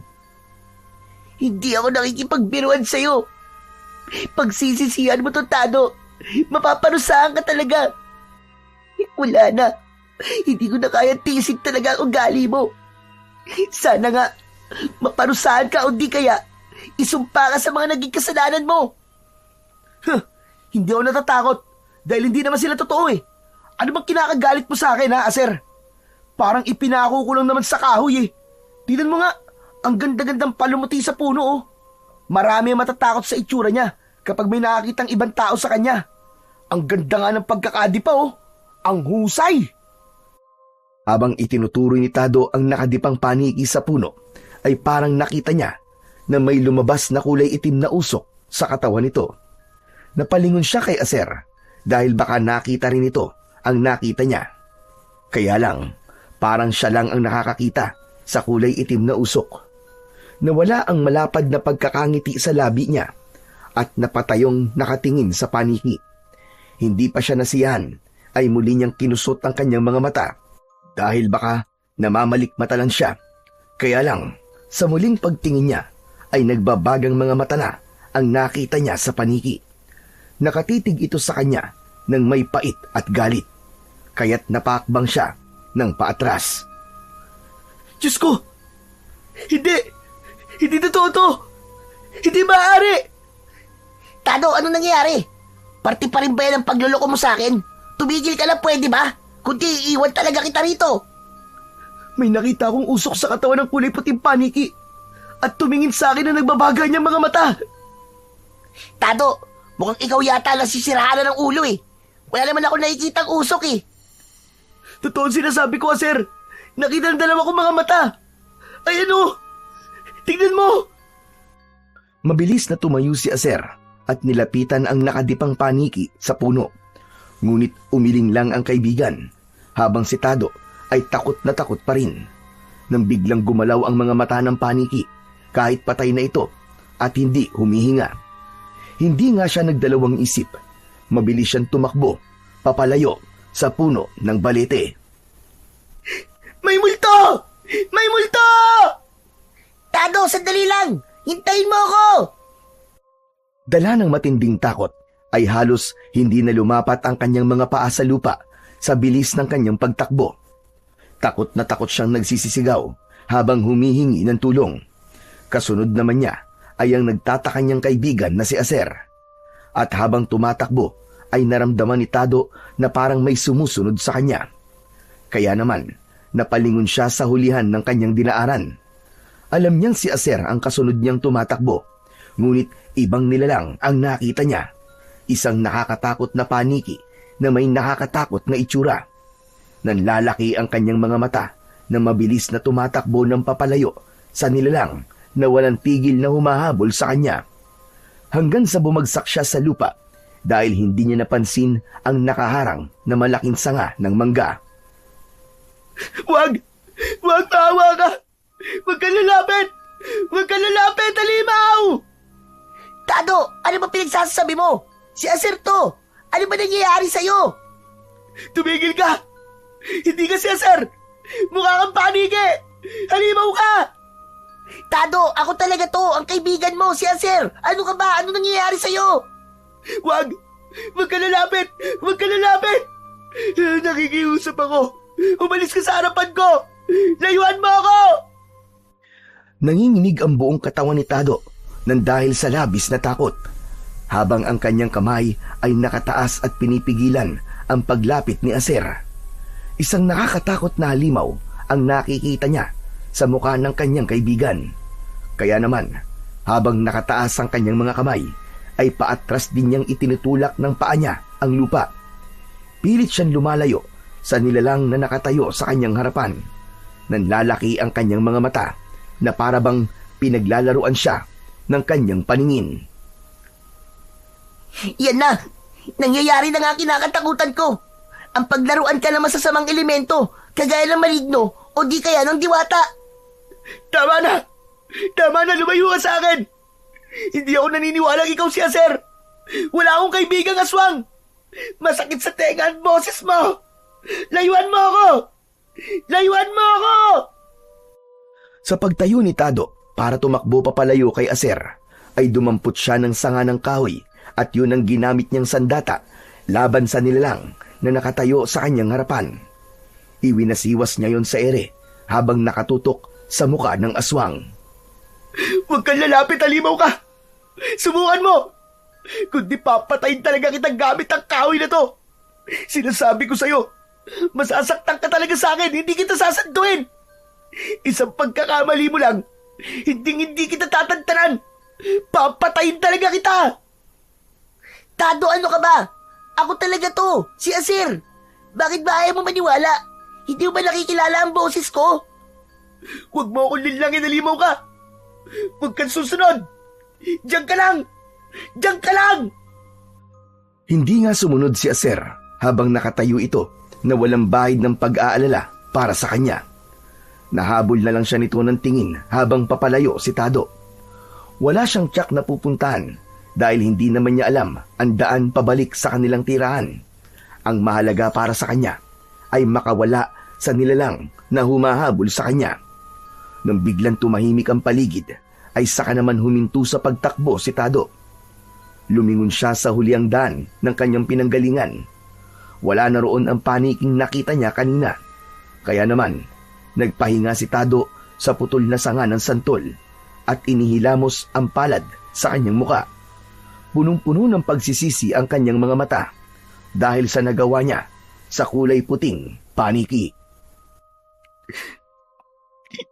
Hindi ako nakikipagbiruan sa'yo. Pagsisisihan mo to, Tado. Mapaparusahan ka talaga. Wala na. Hindi ko na kaya tisig talaga ang ugali mo. Sana nga, maparusahan ka o di kaya isumpa ka sa mga naging kasalanan mo. Hindi ako natatakot dahil hindi naman sila totoo eh. Ano bang kinakagalit mo sa akin ha, Aser? Parang ipinako ko lang naman sa kahoy eh. Tignan mo nga, ang ganda-gandang palumuti sa puno oh. Marami ang matatakot sa itsura niya kapag may nakakitang ibang tao sa kanya. Ang ganda nga ng pagkakadipa oh. Ang husay! Habang itinuturoy ni Tado ang nakadipang paniki sa puno, ay parang nakita niya na may lumabas na kulay itim na usok sa katawan nito. Napalingon siya kay Aser dahil baka nakita rin ito ang nakita niya. Kaya lang, parang siya lang ang nakakakita sa kulay itim na usok. Nawala ang malapad na pagkakangiti sa labi niya at napatayong nakatingin sa paniki. Hindi pa siya nasiyahan ay muli niyang kinusot ang kanyang mga mata dahil baka namamalikmata lang siya. Kaya lang, sa muling pagtingin niya ay nagbabagang mga mata na ang nakita niya sa paniki. Nakatitig ito sa kanya ng may pait at galit, kaya't napakbang siya ng paatras. Diyos ko! Hindi! Hindi totoo to! Hindi maaari! Tado, ano nangyayari? Parti pa rin ba yan ang pagluloko mo sa akin? Tumigil ka lang, pwede ba? Kundi iiwan talaga kita rito. May nakita akong usok sa katawan ng kulay puting paniki at tumingin sa akin na nagbabaga niyang mga mata. Tado, mukhang ikaw yata nasisiraan na ng ulo eh. Wala naman ako nakikita ang usok eh. Totoo sinasabi ko, sir. Nakita ng dalawa kong mga mata. Ay ano? Tignan mo! Mabilis na tumayo si Aser at nilapitan ang nakadipang paniki sa puno. Ngunit umiling lang ang kaibigan habang si Tado ay takot na takot pa rin. Nang biglang gumalaw ang mga mata ng paniki kahit patay na ito at hindi humihinga. Hindi nga siya nagdalawang isip. Mabilis siyang tumakbo, papalayo sa puno ng balete. May multo! May multo! Tado, sandali lang! Hintayin mo ako! Dala ng matinding takot ay halos hindi na lumapat ang kanyang mga paa sa lupa sa bilis ng kanyang pagtakbo. Takot na takot siyang nagsisisigaw habang humihingi ng tulong. Kasunod naman niya ay ang nagtataka niyang kaibigan na si Aser. At habang tumatakbo ay naramdaman ni Tado na parang may sumusunod sa kanya. Kaya naman, napalingon siya sa hulihan ng kanyang dinaaran. Alam niyang si Aser ang kasunod niyang tumatakbo, ngunit ibang nilalang ang nakita niya. Isang nakakatakot na paniki na may nakakatakot na itsura. Nanlalaki ang kanyang mga mata na mabilis na tumatakbo ng papalayo sa nilalang na walang tigil na humahabol sa kanya. Hanggang sa bumagsak siya sa lupa dahil hindi niya napansin ang nakaharang na malaking sanga ng mangga. Wag! Wag, maawa ka! Wag ka lalapit! Wag ka lalapit, Halimaw! Tado, ano ba pinagsasabi mo? Si Aser to! Ano ba nangyayari sa'yo? Tumigil ka! Hindi ka si Aser! Mukha kang paniki! Halimaw ka! Tado, ako talaga to! Ang kaibigan mo, si Aser! Ano ka ba? Ano nangyayari sa'yo? Wag! Wag ka lalapit! Wag ka lalapit! Nakikiusap ako! Umalis ka sa harapan ko! Layuan mo ako! Nanginginig ang buong katawan ni Tado nang dahil sa labis na takot. habang ang kanyang kamay ay nakataas at pinipigilan ang paglapit ni Aser. Isang nakakatakot na halimaw ang nakikita niya sa mukha ng kanyang kaibigan. Kaya naman, habang nakataas ang kanyang mga kamay, ay paatras din niyang itinutulak ng paa niya ang lupa. Pilit siyang lumalayo sa nilalang na nakatayo sa kanyang harapan. Nanlalaki ang kanyang mga mata na parabang pinaglalaruan siya ng kanyang paningin. Yan na! Nangyayari na nga kinakatakutan ko. Ang paglaruan ka ng masasamang elemento, kagaya ng maligno o di kaya ng diwata. Tama na! Tama na, lumayo ka sa akin! Hindi ako naniniwalang ikaw si Aser! Wala akong kaibigang aswang! Masakit sa tenga ang boses mo! Layuan mo ako! Layuan mo ako! Sa pagtayo ni Tado para tumakbo papalayo kay Aser, ay dumampot siya ng sanga ng kahoy at yun ang ginamit niyang sandata laban sa nilalang na nakatayo sa kanyang harapan. Iwinasiwas niya yon sa ere habang nakatutok sa mukha ng aswang. Huwag kang lalapit, halimaw ka! Subukan mo! Kundi papatayin talaga kitang gamit ang kahoy na to! Sinasabi ko sa'yo, masasaktan ka talaga sa akin, hindi kita sasanduin! Isang pagkakamali mo lang, hindi kita tatantanan! Papatayin talaga kita! Tado, ano ka ba? Ako talaga to, si Aser. Bakit ba ayaw mo maniwala? Hindi mo ba nakikilala ang boses ko? Huwag mo akong linlangin, halimaw ka! Huwag kang susunod! Diyan ka lang! Diyan ka lang! Hindi nga sumunod si Aser habang nakatayo ito na walang bahid ng pag-aalala para sa kanya. Nahabol na lang siya nito ng tingin habang papalayo si Tado. Wala siyang tiyak na pupuntahan dahil hindi naman niya alam ang daan pabalik sa kanilang tirahan. Ang mahalaga para sa kanya ay makawala sa nilalang na humahabol sa kanya. Nang biglang tumahimik ang paligid, ay saka naman huminto sa pagtakbo si Tado. Lumingon siya sa huliang daan ng kanyang pinanggalingan. Wala na roon ang paniking nakita niya kanina. Kaya naman, nagpahinga si Tado sa putol na sanga ng santol at inihilamos ang palad sa kanyang muka. Punong-puno ng pagsisisi ang kanyang mga mata dahil sa nagawa niya sa kulay puting paniki.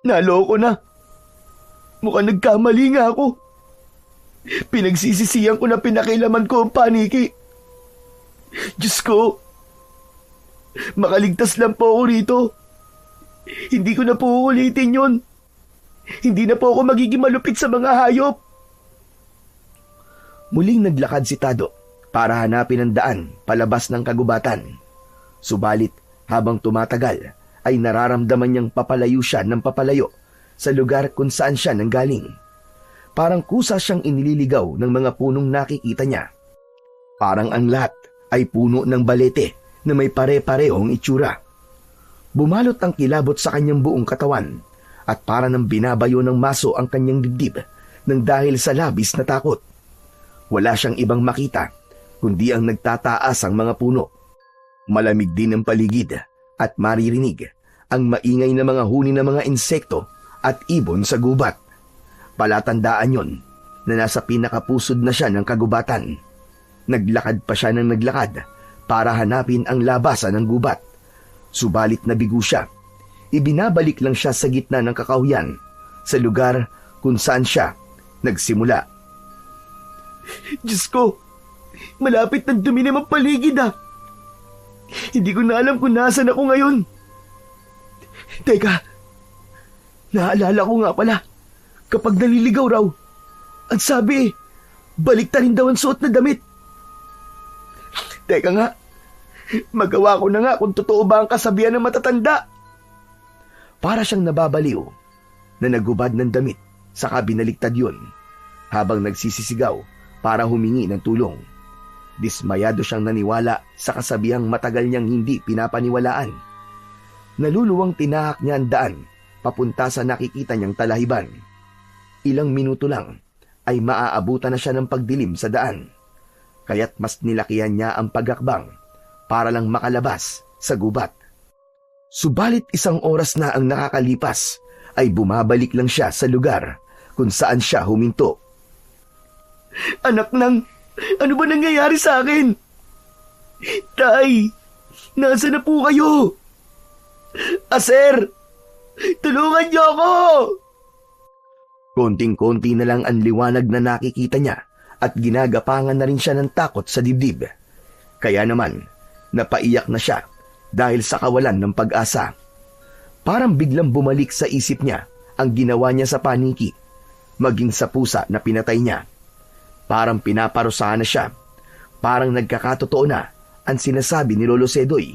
Naloko na. Mukhang nagkamali nga ako. Pinagsisisihan ko na pinakilaman ko ang paniki. Diyos ko, makaligtas lang po ako rito. Hindi ko na po uulitin yun. Hindi na po ako magiging malupit sa mga hayop. Muling naglakad si Tado para hanapin ang daan palabas ng kagubatan. Subalit habang tumatagal ay nararamdaman niyang papalayo siya ng papalayo sa lugar kung saan siya nanggaling. Parang kusa siyang inililigaw ng mga punong nakikita niya. Parang ang lahat ay puno ng balete na may pare-parehong itsura. Bumalot ang kilabot sa kanyang buong katawan at para nang binabayo ng maso ang kanyang dibdib nang dahil sa labis na takot. Wala siyang ibang makita kundi ang nagtataas ang mga puno. Malamig din ang paligid at maririnig ang maingay na mga huni ng mga insekto at ibon sa gubat. Palatandaan yon na nasa pinakapusod na siya ng kagubatan. Naglakad pa siya ng naglakad para hanapin ang labasan ng gubat. Subalit nabigo siya. Ibinabalik lang siya sa gitna ng kakahuyan sa lugar kung saan siya nagsimula. Diyos ko, malapit ng dumilim ang paligid ah. Hindi ko na alam kung nasan ako ngayon. Teka, naalala ko nga pala, kapag naliligaw raw, ang sabi, balik ta rin daw ang suot na damit. Teka nga, magawa ko na nga kung totoo ba ang kasabihan ng matatanda. Para siyang nababaliw na nagubad ng damit saka binaliktad yun habang nagsisisigaw para humingi ng tulong. Dismayado siyang naniwala sa kasabihang matagal niyang hindi pinapaniwalaan. Naluluwang tinahak niya ang daan papunta sa nakikita niyang talahiban. Ilang minuto lang ay maaabutan na siya ng pagdilim sa daan. Kaya't mas nilakihan niya ang pagakbang para lang makalabas sa gubat. Subalit isang oras na ang nakakalipas ay bumabalik lang siya sa lugar kung saan siya huminto. Anak ng, Ano ba nangyayari sa akin? Tay, nasa na po kayo? Sir, tulungan niyo ako! Konting-konti na lang ang liwanag na nakikita niya at ginagapangan na rin siya ng takot sa dibdib. Kaya naman, napaiyak na siya dahil sa kawalan ng pag-asa. Parang biglang bumalik sa isip niya ang ginawa niya sa paniki, maging sa pusa na pinatay niya. Parang pinaparusahan na siya, parang nagkakatotoo na ang sinasabi ni Lolo Sedoy.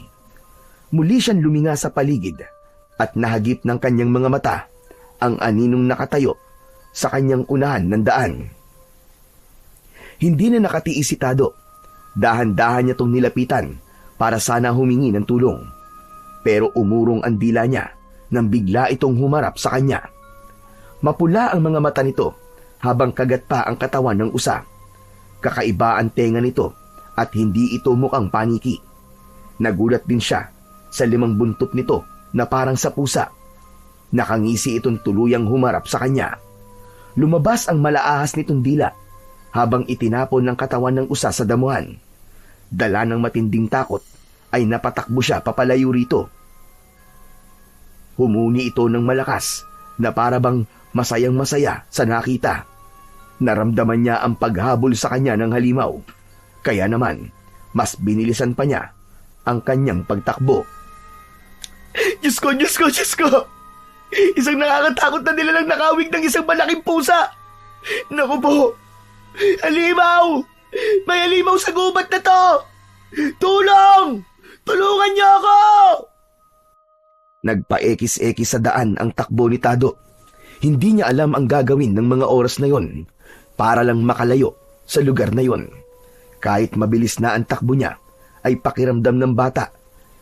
Muli siyang luminga sa paligid at nahagip ng kanyang mga mata ang aninong nakatayo sa kanyang unahan ng daan. Hindi na nakatiis si Tado. Dahan-dahan niya itong nilapitan para sana humingi ng tulong. Pero umurong ang dila niya nang bigla itong humarap sa kanya. Mapula ang mga mata nito habang kagat pa ang katawan ng usa. Kakaiba ang tenga nito at hindi ito mukhang paniki. Nagulat din siya sa 5 buntot nito na parang sa pusa. Nakangisi itong tuluyang humarap sa kanya. Lumabas ang malaahas nitong dila habang itinapon ng katawan ng usa sa damuhan. Dala ng matinding takot ay napatakbo siya papalayo rito. Humuni ito ng malakas na parabang masayang-masaya sa nakita. Naramdaman niya ang paghabol sa kanya ng halimaw. Kaya naman, mas binilisan pa niya ang kanyang pagtakbo. Diyos ko, Diyos ko, Diyos ko! Isang nakakatakot na nilalang nakawig ng isang malaking pusa! Naku po! Halimaw! May halimaw sa gubat na to! Tulong! Tulungan niyo ako! Nagpaekis-ekis sa daan ang takbo ni Tado. Hindi niya alam ang gagawin ng mga oras na yon para lang makalayo sa lugar na yon. Kahit mabilis na ang takbo niya, ay pakiramdam ng bata.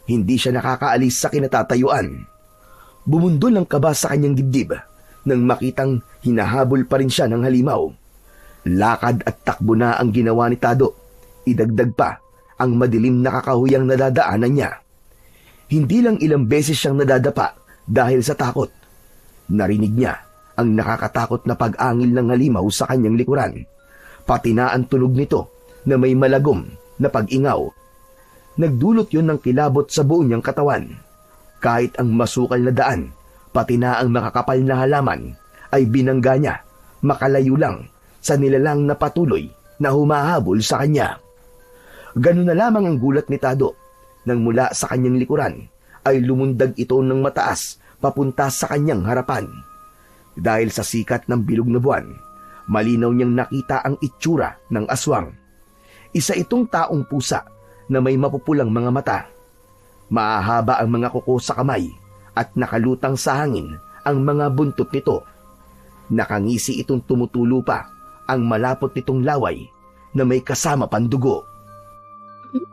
Hindi siya nakakaalis sa kinatatayuan. Bumundol ang kaba sa kanyang dibdib nang makitang hinahabol pa rin siya ng halimaw. Lakad at takbo na ang ginawa ni Tado. Idagdag pa ang madilim na kakahuyang nadadaanan niya. Hindi lang ilang beses siyang nadadapa dahil sa takot. Narinig niya ang nakakatakot na pag-angil ng halimaw sa kanyang likuran. Pati na ang tunog nito na may malagom na pag-ingaw. Nagdulot yun ng kilabot sa buong niyang katawan. Kahit ang masukal na daan, pati na ang makakapal na halaman, ay binangga niya, makalayo lang sa nilalang na patuloy na humahabol sa kanya. Ganun na lamang ang gulat ni Tado nang mula sa kanyang likuran ay lumundag ito ng mataas papunta sa kanyang harapan. Dahil sa sikat ng bilog na buwan, malinaw niyang nakita ang itsura ng aswang. Isa itong taong pusa na may mapupulang mga mata. Maahaba ang mga kuko sa kamay at nakalutang sa hangin ang mga buntot nito. Nakangisi itong tumutulo pa ang malapot nitong laway na may kasama pang dugo.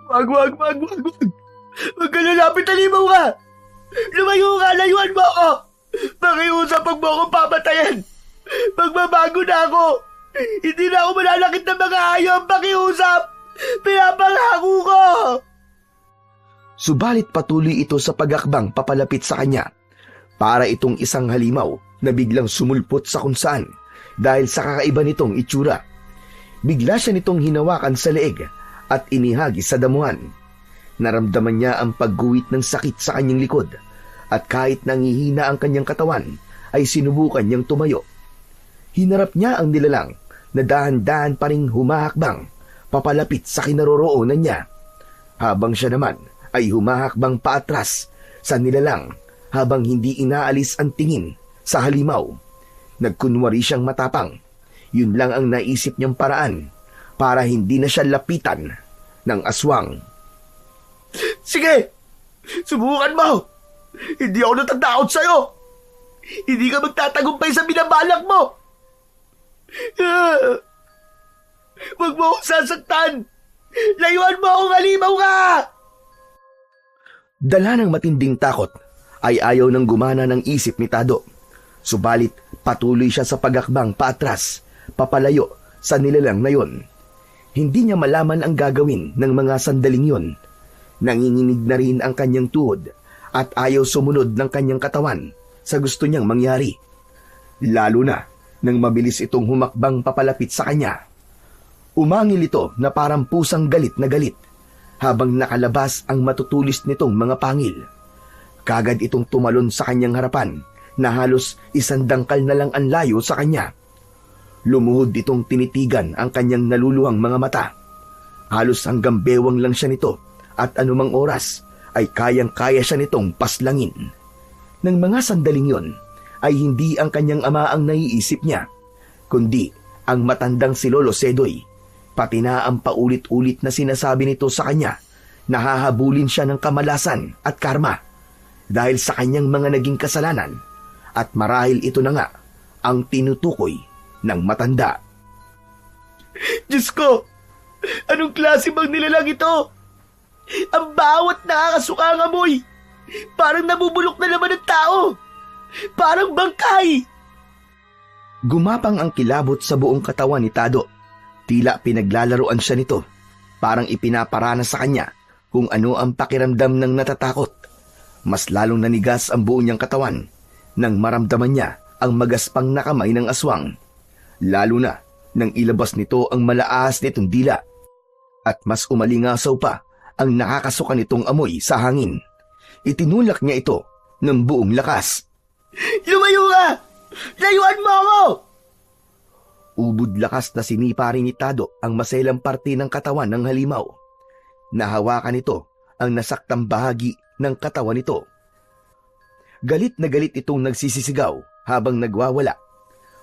Wag! Huwag ka lalapit, halimaw ka! Lumayo ka, layuan mo ako! Pakiusap pag mo akong papatayan! Magbabago na ako! Hindi na ako mananakit ng mga hayop! Pakiusap! Pinapangako ko! Subalit patuloy ito sa pagakbang papalapit sa kanya. Para itong isang halimaw na biglang sumulpot sa kung saan dahil sa kakaiba nitong itsura. Bigla siya nitong hinawakan sa leeg at inihagis sa damuhan. Naramdaman niya ang pagguwit ng sakit sa kanyang likod at kahit nangihina ang kanyang katawan ay sinubukan niyang tumayo. Hinarap niya ang nilalang na dahan-dahan pa ring humahakbang papalapit sa kinaroroonan niya. Habang siya naman ay humahakbang paatras sa nilalang habang hindi inaalis ang tingin sa halimaw. Nagkunwari siyang matapang. Yun lang ang naisip niyang paraan para hindi na siya lapitan ng aswang. Sige! Subukan mo! Hindi ako natatakot sa'yo! Hindi ka magtatagumpay sa binabalak mo! Huwag mo akong sasaktan! Layuan mo akong halimaw ka! Dala ng matinding takot ay ayaw nang gumana ng isip ni Tado. Subalit patuloy siya sa pagakbang paatras, papalayo sa nilalang na yon. Hindi niya malaman ang gagawin ng mga sandaling yon. Nanginginig na rin ang kanyang tuhod at ayaw sumunod ng kanyang katawan sa gusto niyang mangyari. Lalo na nang mabilis itong humakbang papalapit sa kanya. Umangil ito na parang pusang galit na galit habang nakalabas ang matutulis nitong mga pangil. Kagad itong tumalon sa kanyang harapan na halos 1 dangkal na lang ang layo sa kanya. Lumuhod itong tinitigan ang kanyang naluluhang mga mata. Halos hanggang bewang lang siya nito at anumang oras ay kayang-kaya siya nitong paslangin. Nang mga sandaling yon ay hindi ang kanyang ama ang naiisip niya, kundi ang matandang si Lolo Sedoy, pati na ang paulit-ulit na sinasabi nito sa kanya na hahabulin siya ng kamalasan at karma dahil sa kanyang mga naging kasalanan, at marahil ito na nga ang tinutukoy ng matanda. Diyos ko! Anong klase bang nilalang ito? Ang bawat nakakasukang amoy, parang nabubulok na naman ng tao. Parang bangkay. Gumapang ang kilabot sa buong katawan ni Tado. Tila pinaglalaroan siya nito. Parang ipinaparana sa kanya kung ano ang pakiramdam ng natatakot. Mas lalong nanigas ang buo niyang katawan nang maramdaman niya ang magaspang na kamay ng aswang. Lalo na nang ilabas nito ang malaas nitong dila. At mas umalingasaw pa ang nakakasuka nitong amoy sa hangin. Itinulak niya ito ng buong lakas. Lumayo ka! Layuan mo ako! Ubod lakas na sinipa rin ni Tado ang maselang parte ng katawan ng halimaw. Nahawakan nito ang nasaktang bahagi ng katawan nito. Galit na galit itong nagsisisigaw habang nagwawala.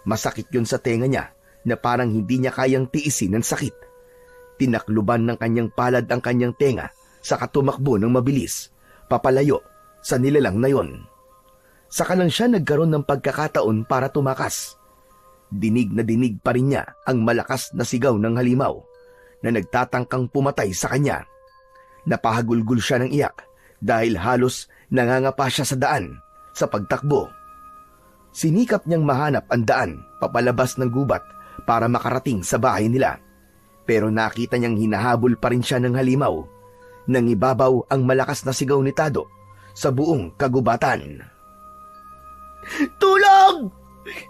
Masakit yun sa tenga niya na parang hindi niya kayang tiisin ng sakit. Tinakluban ng kanyang palad ang kanyang tenga sa katumakbo ng mabilis, papalayo sa nilalang na yon. Saka lang siya nagkaroon ng pagkakataon para tumakas. Dinig na dinig pa rin niya ang malakas na sigaw ng halimaw na nagtatangkang pumatay sa kanya. Napahagulgul siya ng iyak dahil halos nangangapa siya sa daan sa pagtakbo. Sinikap niyang mahanap ang daan papalabas ng gubat para makarating sa bahay nila. Pero nakita niyang hinahabol pa rin siya ng halimaw. Nangibabaw ang malakas na sigaw ni Tado sa buong kagubatan. Tulong!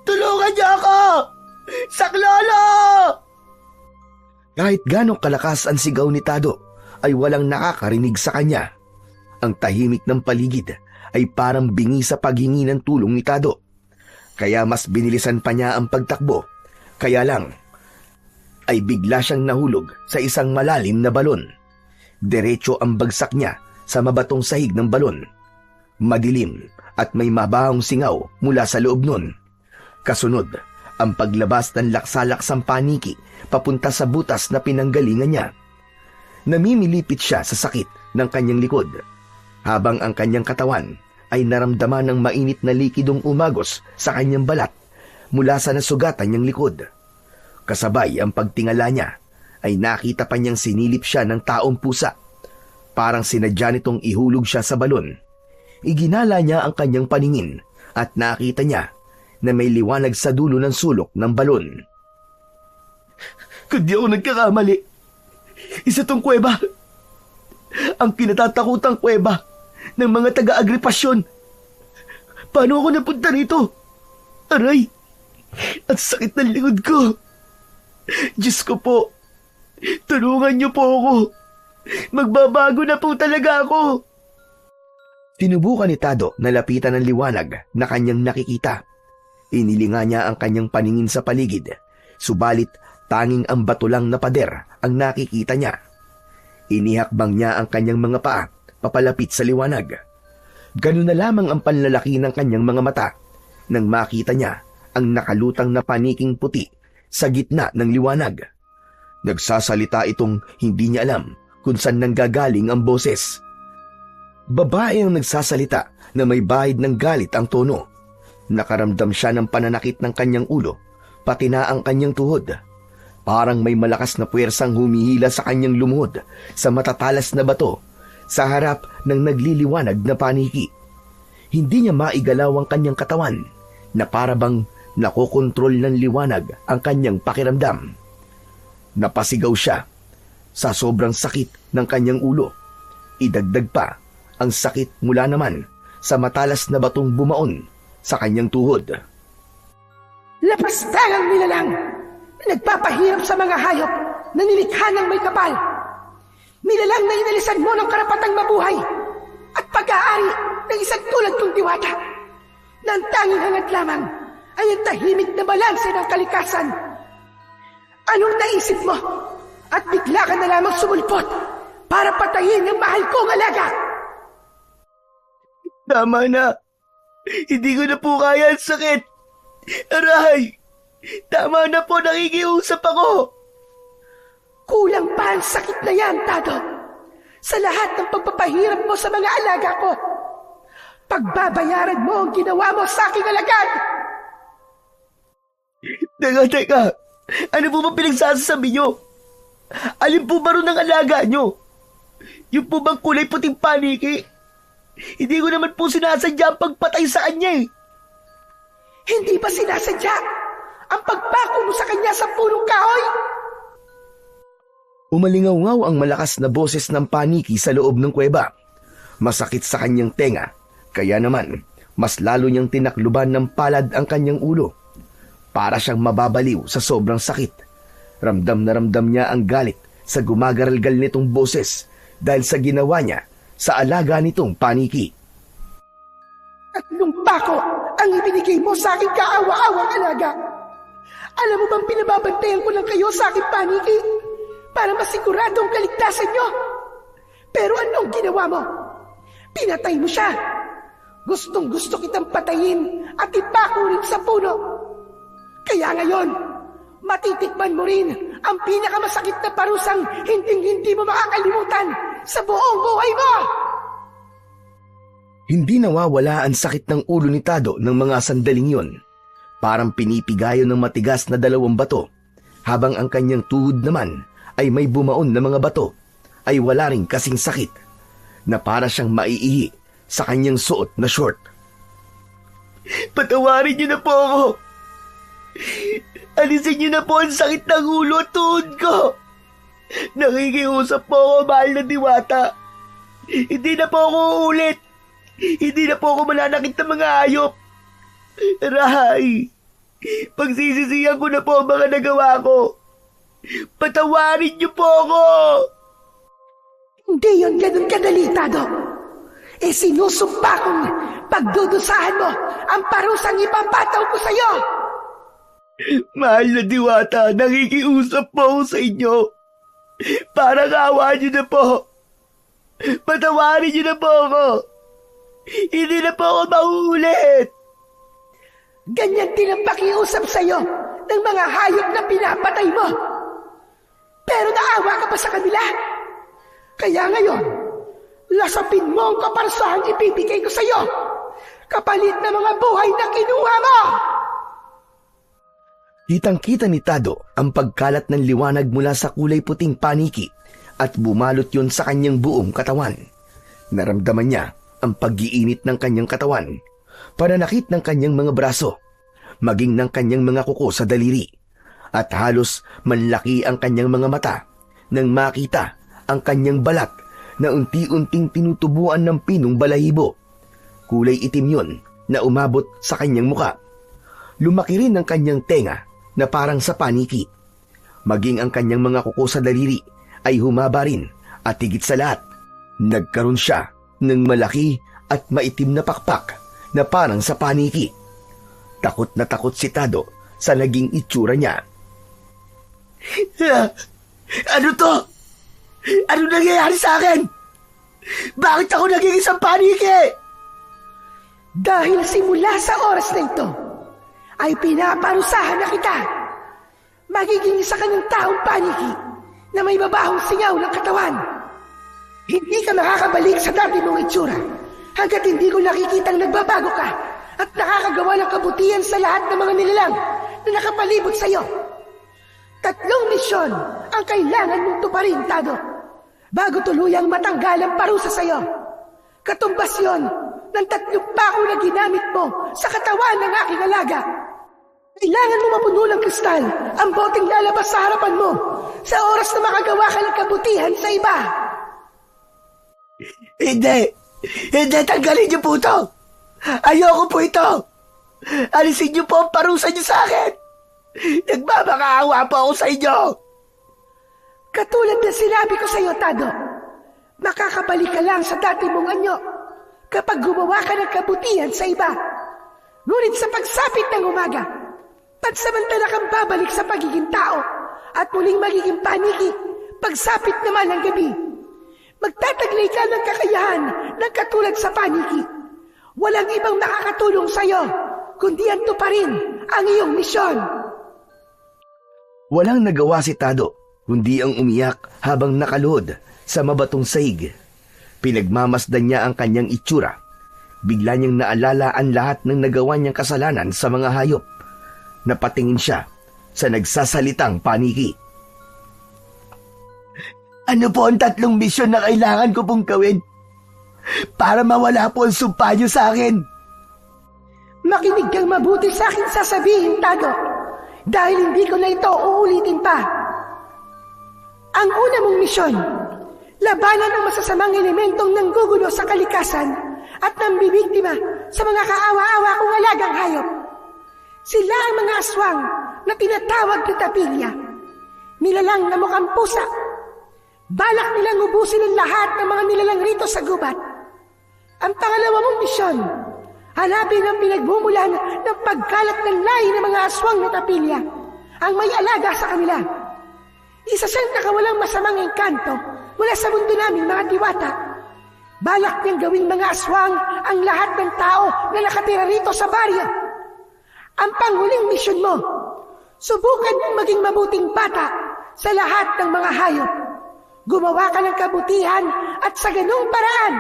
Tulungan niyo ako! Saklolo! Kahit ganong kalakas ang sigaw ni Tado, ay walang nakakarinig sa kanya. Ang tahimik ng paligid ay parang bingi sa paghingi ng tulong ni Tado. Kaya mas binilisan pa niya ang pagtakbo. Kaya lang, ay bigla siyang nahulog sa isang malalim na balon. Diretso ang bagsak niya sa mabatong sahig ng balon. Madilim at may mabahong singaw mula sa loob nun. Kasunod, ang paglabas ng laksalaksang paniki papunta sa butas na pinanggalingan niya. Namimilipit siya sa sakit ng kanyang likod, habang ang kanyang katawan ay naramdaman ng mainit na likidong umagos sa kanyang balat mula sa nasugatan niyang likod. Kasabay ang pagtingala niya ay nakita pa niyang sinilip siya ng taong pusa. Parang sinadya nitong ihulog siya sa balon. Iginala niya ang kanyang paningin at nakita niya na may liwanag sa dulo ng sulok ng balon. Kundi ako nagkakamali. Isa tong kuweba. Ang kinatatakutang kuweba ng mga taga-agripasyon. Paano ako napunta rito? Aray! At sakit ng likod ko. Diyos ko po, tulungan niyo po ako. Magbabago na po talaga ako. Tinubukan ni Tado na lapitan ng liwanag na kanyang nakikita. Inilinga niya ang kanyang paningin sa paligid, subalit tanging ang bato lang na pader ang nakikita niya. Inihakbang niya ang kanyang mga paa papalapit sa liwanag. Ganun na lamang ang panlalaki ng kanyang mga mata nang makita niya ang nakalutang na paniking puti sa gitna ng liwanag. Nagsasalita itong hindi niya alam kung saan nanggagaling ang boses. Babae ang nagsasalita na may bahid ng galit ang tono. Nakaramdam siya ng pananakit ng kanyang ulo, pati na ang kanyang tuhod. Parang may malakas na puwersang humihila sa kanyang lumuhod sa matatalas na bato sa harap ng nagliliwanag na paniki. Hindi niya maigalaw ang kanyang katawan na parabang nakokontrol ng liwanag ang kanyang pakiramdam. Napasigaw siya sa sobrang sakit ng kanyang ulo. Idagdag pa ang sakit mula naman sa matalas na batong bumaon sa kanyang tuhod. Lapastangang nilalang! Nagpapahirap sa mga hayop! na nilikha ng may kapal. Nilalang na inalisan mo ng karapatang mabuhay at pag-aari ng isang tulad kong diwata na ang tanging hangad lamang ay ang tahimik na balanse ng kalikasan. Anong naisip mo? At bigla ka na lamang sumulpot para patayin ang mahal kong alaga. Tama na. Hindi ko na po kaya ang sakit. Aray! Tama na po, nakikiusap ako. Kulang pa ang sakit na yan, Tado. Sa lahat ng pagpapahirap mo sa mga alaga ko, pagbabayaran mo ang ginawa mo sa aking alagad. Teka. Ano po ba pinagsasabi nyo? Alin po ba ron ang alaga nyo? Yung po bang kulay puting paniki? Hindi ko naman po sinasadya ang pagpatay sa kanya eh. Hindi ba sinasadya ang pagpako mo sa kanya sa punong kahoy? Umalingaw-ngaw ang malakas na boses ng paniki sa loob ng kuweba. Masakit sa kanyang tenga, kaya naman mas lalo niyang tinakluban ng palad ang kanyang ulo. Para siyang mababaliw sa sobrang sakit. Ramdam na ramdam niya ang galit sa gumagaralgal nitong boses dahil sa ginawa niya sa alaga nitong paniki. Tatlong pako ang ibinigay mo sa aking kaawa-awang alaga. Alam mo bang pinababantayan ko lang kayo sa aking paniki para masigurado ang kaligtasan nyo? Pero anong ginawa mo? Pinatay mo siya. Gustong gusto kitang patayin at ipako rin sa puno. Kaya ngayon, matitikman mo rin ang pinakamasakit na parusang hinding-hindi mo makakalimutan sa buong buhay mo! Hindi nawawala ang sakit ng ulo ni Tado ng mga sandaling yun. Parang pinipigayo ng matigas na dalawang bato, habang ang kanyang tuhod naman ay may bumaon na mga bato, ay wala rin kasing sakit, na para siyang maiihi sa kanyang suot na short. Patawarin niyo na po ako. Alisin niyo na po ang sakit ng ulo at tuhod ko. Nakikiusap po ako, mahal na diwata. Hindi na po ako uulit. Hindi na po ako mananakit ng mga hayop. Aray, pagsisisihan ko na po ang mga nagawa ko. Patawarin niyo po ako. Hindi yun ganun kadali, Tado. Sinusumpa kong pagdudusahan mo ang parusang ipapataw ko sa'yo. Mahal na diwata, nakikiusap po ako sa inyo. Parang awa niyo na po. Patawarin niyo na po ako. Hindi na po ako mauulit. Ganyan din ang pakiusap sa'yo ng mga hayop na pinapatay mo. Pero naawa ka ba sa kanila? Kaya ngayon, lasapin mo ang kaparusahan ibibigay ko sa'yo, kapalit na mga buhay na kinuha mo! Kitang-kita ni Tado ang pagkalat ng liwanag mula sa kulay puting paniki at bumalot yun sa kanyang buong katawan. Naramdaman niya ang pag-iinit ng kanyang katawan, pananakit ng kanyang mga braso, maging ng kanyang mga kuko sa daliri, at halos manlaki ang kanyang mga mata nang makita ang kanyang balat na unti-unting tinutubuan ng pinong balahibo. Kulay itim yun na umabot sa kanyang muka. Lumaki rin ang kanyang tenga na parang sa paniki. Maging ang kanyang mga kuko sa daliri ay humaba rin at higit sa lahat, nagkaroon siya ng malaki at maitim na pakpak na parang sa paniki. Takot na takot si Tado sa naging itsura niya. Ano to? Ano nangyayari sa akin? Bakit ako naging isang paniki? Dahil simula sa oras na ito, ay pinaparusahan na kita. Magiging isa ka ng taong paniki na may babahong singaw ng katawan. Hindi ka makakabalik sa dati mong itsura hanggat hindi ko nakikitang nagbabago ka at nakakagawa ng kabutihan sa lahat ng mga nilalang na nakapalibot sa iyo. 3 misyon ang kailangan mong tuparin, Tado, bago tuluyang matanggal ang parusa sa iyo. Katumbas yon ng 3 pako na ginamit mo sa katawan ng aking alaga. Kailangan mo mapuno ng kristal ang boteng lalabas sa harapan mo sa oras na makagawa ka ng kabutihan sa iba. Hindi! Hindi! Tanggalin niyo po ito! Ayoko po ito! Alisin niyo po ang parusa niyo sa akin! Nagmamakaawa po ako sa inyo! Katulad ng sinabi ko sa iyo, Tado, makakabalik ka lang sa dati mong anyo kapag gumawa ka ng kabutihan sa iba. Ngunit sa pagsapit ng umaga, pansamantala kang babalik sa pagiging tao at muling magiging paniki pagsapit naman ng gabi. Magtataglay ka ng kakayahan ng katulad sa paniki. Walang ibang makakatulong sa iyo, kundi anto pa rin ang iyong misyon. Walang nagawa si Tado, kundi ang umiyak habang nakaluhod sa mabatong sahig. Pinagmamasdan niya ang kanyang itsura. Bigla niyang naalala ang lahat ng nagawa niyang kasalanan sa mga hayop. Napatingin siya sa nagsasalitang paniki. Ano po ang 3 misyon na kailangan ko pong gawin para mawala po ang sumpa niyo sa akin? Makinig kang mabuti sa akin sasabihin, Tado, dahil hindi ko na ito uulitin pa. Ang una mong misyon, labanan ang masasamang elementong nanggugulo sa kalikasan at nambibiktima sa mga kaawa-awa kong alagang hayop. Sila ang mga aswang na tinatawag na tapilya. Nilalang na mukhang pusa. Balak nilang ubusin ang lahat ng mga nilalang rito sa gubat. Ang pangalawa mong misyon, hanapin ang pinagmumulan ng pagkalat ng lahi ng mga aswang na tapilya, ang may alaga sa kanila. Isa siyang nakawalang masamang engkanto mula sa mundo namin mga diwata. Balak niyang gawing mga aswang ang lahat ng tao na nakatira rito sa baryo. Ang panghuling misyon mo, subukan mong maging mabuting bata sa lahat ng mga hayop. Gumawa ka ng kabutihan at sa ganung paraan,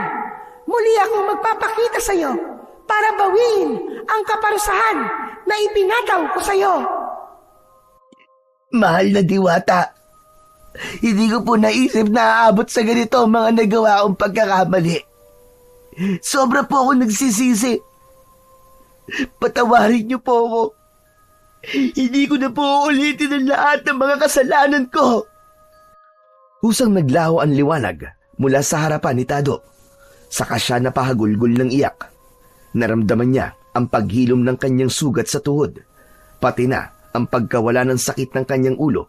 muli akong magpapakita sa iyo para bawiin ang kaparusahan na ipinataw ko sa iyo. Mahal na diwata, hindi ko po naisip na aabot sa ganito ang mga nagawa kong pagkakamali. Sobra po ako nagsisisi. Patawarin niyo po ako. Hindi ko na po uulitin ang lahat ng mga kasalanan ko. Husang naglaho ang liwanag mula sa harapan ni Tado. Saka siya napahagulgol ng iyak. Naramdaman niya ang paghilom ng kanyang sugat sa tuhod, pati na ang pagkawala ng sakit ng kanyang ulo.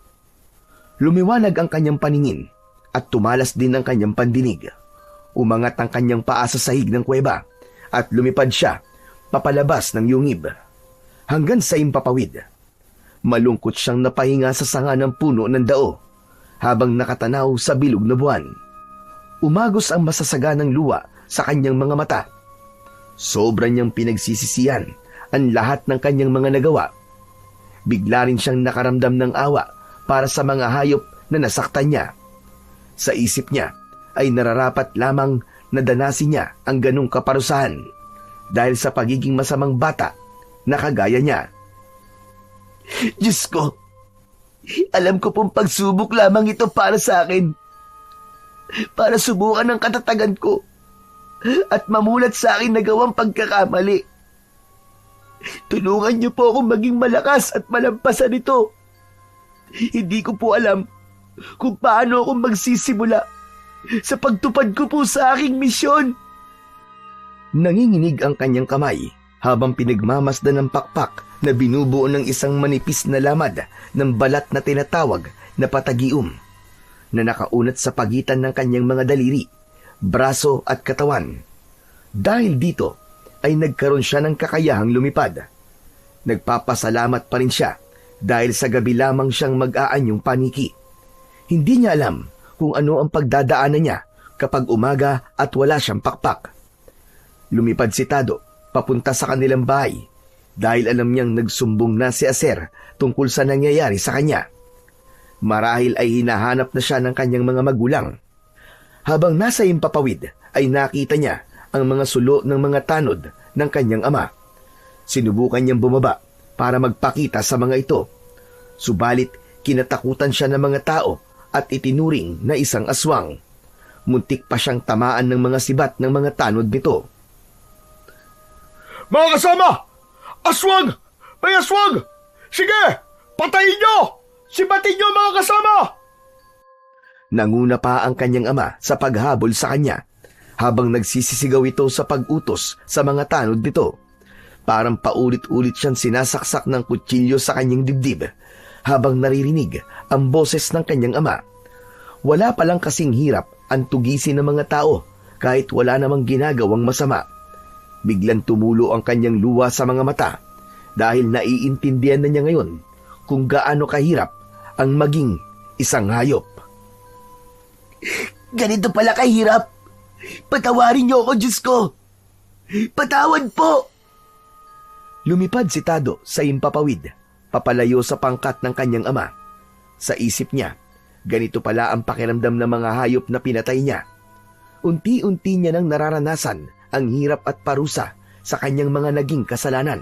Lumiwanag ang kanyang paningin at tumalas din ang kanyang pandinig. Umangat ang kanyang paa sa sahig ng kuweba at lumipad siya papalabas ng yungib hanggang sa impapawid. Malungkot siyang napahinga sa sanga ng puno ng dao habang nakatanaw sa bilog na buwan. Umagos ang masasaganang luwa sa kanyang mga mata. Sobra niyang pinagsisisihan ang lahat ng kanyang mga nagawa. Bigla rin siyang nakaramdam ng awa para sa mga hayop na nasaktan niya. Sa isip niya ay nararapat lamang na danasin niya ang ganong kaparusahan dahil sa pagiging masamang bata na kagaya niya. Diyos ko, alam ko pong pagsubok lamang ito para sa akin. Para subukan ang katatagan ko at mamulat sa akin na gawang pagkakamali. Tulungan niyo po akong maging malakas at malampasan ito. Hindi ko po alam kung paano ako magsisimula sa pagtupad ko po sa aking misyon. Nanginginig ang kanyang kamay habang pinagmamasdan ng pakpak na binubuo ng isang manipis na lamad ng balat na tinatawag na patagium na nakaunat sa pagitan ng kanyang mga daliri, braso at katawan. Dahil dito ay nagkaroon siya ng kakayahang lumipad. Nagpapasalamat pa rin siya dahil sa gabi lamang siyang mag-aanyong paniki. Hindi niya alam kung ano ang pagdadaanan niya kapag umaga at wala siyang pakpak. Lumipad si Tado papunta sa kanilang bahay dahil alam niyang nagsumbong na si Aser tungkol sa nangyayari sa kanya. Marahil ay hinahanap na siya ng kanyang mga magulang. Habang nasa impapawid ay nakita niya ang mga sulo ng mga tanod ng kanyang ama. Sinubukan niyang bumaba para magpakita sa mga ito. Subalit kinatakutan siya ng mga tao at itinuring na isang aswang. Muntik pa siyang tamaan ng mga sibat ng mga tanod nito. Mga kasama! Aswang! May aswang! Sige! Patayin nyo! Sibatin nyo mga kasama! Nanguna pa ang kanyang ama sa paghabol sa kanya habang nagsisisigaw ito sa pag-utos sa mga tanod nito. Parang paulit-ulit siyang sinasaksak ng kutsilyo sa kanyang dibdib habang naririnig ang boses ng kanyang ama. Wala palang kasing hirap ang tugisin ng mga tao kahit wala namang ginagawang masama. Biglang tumulo ang kanyang luha sa mga mata dahil naiintindihan na niya ngayon kung gaano kahirap ang maging isang hayop. Ganito pala kahirap. Patawarin niyo ako, Diyos ko. Patawad po. Lumipad si Tado sa impapawid, papalayo sa pangkat ng kanyang ama. Sa isip niya, ganito pala ang pakiramdam ng mga hayop na pinatay niya. Unti-unti niya nang nararanasan ang hirap at parusa sa kanyang mga naging kasalanan.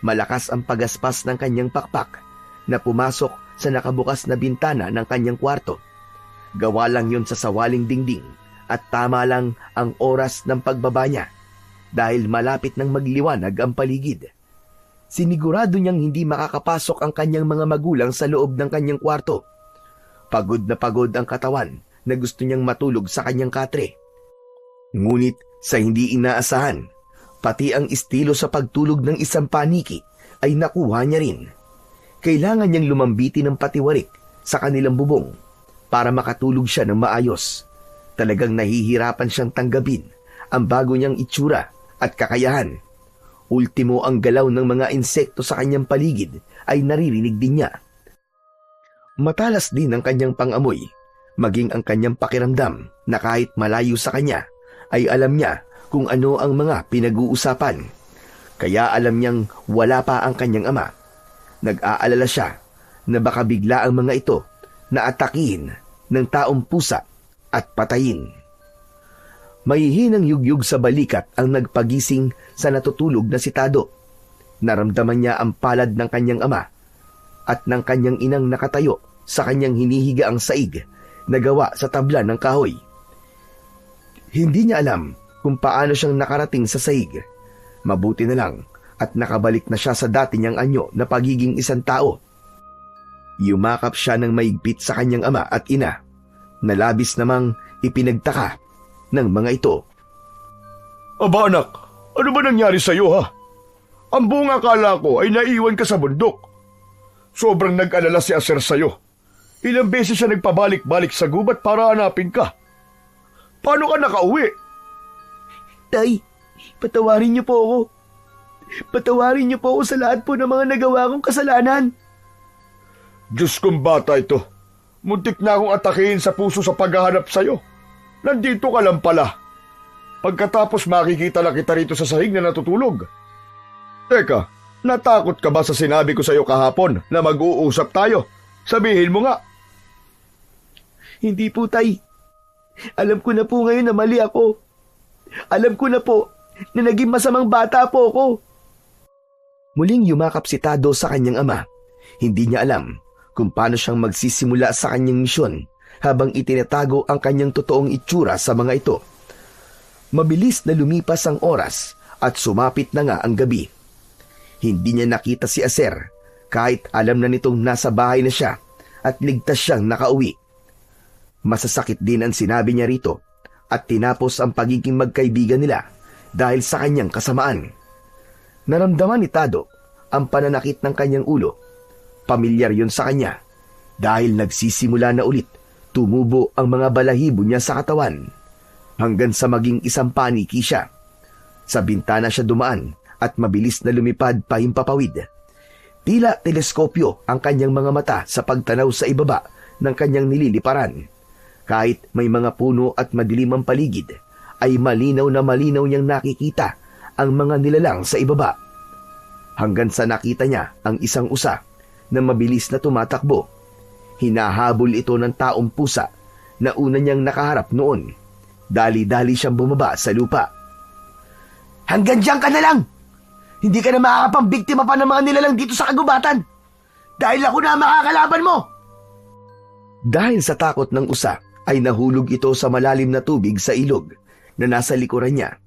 Malakas ang pagaspas ng kanyang pakpak na pumasok sa nakabukas na bintana ng kanyang kwarto. Gawa lang yon sa sawaling dingding at tama lang ang oras ng pagbaba niya dahil malapit nang magliwanag ang paligid. Sinigurado niyang hindi makakapasok ang kanyang mga magulang sa loob ng kanyang kwarto. Pagod na pagod ang katawan na gusto niyang matulog sa kanyang katre. Ngunit sa hindi inaasahan, pati ang estilo sa pagtulog ng isang paniki ay nakuha niya rin. Kailangan niyang lumambiti ng patiwarik sa kanilang bubong para makatulog siya ng maayos. Talagang nahihirapan siyang tanggapin ang bago niyang itsura at kakayahan. Ultimo ang galaw ng mga insekto sa kanyang paligid ay naririnig din niya. Matalas din ang kanyang pangamoy, maging ang kanyang pakiramdam na kahit malayo sa kanya, ay alam niya kung ano ang mga pinag-uusapan. Kaya alam niyang wala pa ang kanyang ama. Nag-aalala siya na baka bigla ang mga ito na atakihin ng taong pusa at patayin. Mahihinang yugyug sa balikat ang nagpagising sa natutulog na si Tado. Naramdaman niya ang palad ng kanyang ama at ng kanyang inang nakatayo sa kanyang hinihiga ang saig na gawa sa tabla ng kahoy. Hindi niya alam kung paano siyang nakarating sa saig. Mabuti na lang at nakabalik na siya sa dati niyang anyo na pagiging isang tao. Yumakap siya ng maigpit sa kanyang ama at ina, na labis namang ipinagtaka ng mga ito. Aba anak, ano ba nangyari sa'yo ha? Ang buong akala ko ay naiwan ka sa bundok. Sobrang nag-alala si Aser sa'yo. Ilang beses siya nagpabalik-balik sa gubat para hanapin ka. Paano ka nakauwi? Tay, patawarin niyo po ako. Patawarin niyo po ako sa lahat po ng mga nagawa kong kasalanan. Diyos kong bata ito. Muntik na akong atakihin sa puso sa paghahanap sa'yo. Nandito ka lang pala. Pagkatapos makikita lang kita rito sa sahig na natutulog. Teka, natakot ka ba sa sinabi ko sa'yo kahapon na mag-uusap tayo? Sabihin mo nga. Hindi po, Tay. Alam ko na po ngayon na mali ako. Alam ko na po na naging masamang bata po ako. Muling yumakap si Tado sa kanyang ama. Hindi niya alam kung paano siyang magsisimula sa kanyang misyon habang itinatago ang kanyang totoong itsura sa mga ito. Mabilis na lumipas ang oras at sumapit na nga ang gabi. Hindi niya nakita si Aser kahit alam na nitong nasa bahay na siya at ligtas siyang nakauwi. Masasakit din ang sinabi niya rito at tinapos ang pagiging magkaibigan nila dahil sa kanyang kasamaan. Naramdaman ni Tado ang pananakit ng kanyang ulo. Pamilyar yun sa kanya dahil nagsisimula na ulit tumubo ang mga balahibo niya sa katawan hanggang sa maging isang paniki siya. Sa bintana siya dumaan at mabilis na lumipad pahimpapawid. Tila teleskopyo ang kanyang mga mata sa pagtanaw sa ibaba ng kanyang nililiparan. Kahit may mga puno at madilim ang paligid, ay malinaw na malinaw niyang nakikita ang mga nilalang sa ibaba. Hanggang sa nakita niya ang isang usa na mabilis na tumatakbo. Hinahabol ito ng taong pusa na una niyang nakaharap noon. Dali-dali siyang bumaba sa lupa. Hanggang diyan ka na lang! Hindi ka na makakapambiktima pa ng mga nilalang dito sa kagubatan! Dahil ako na makakalaban mo! Dahil sa takot ng usa, ay nahulog ito sa malalim na tubig sa ilog na nasa likuran niya.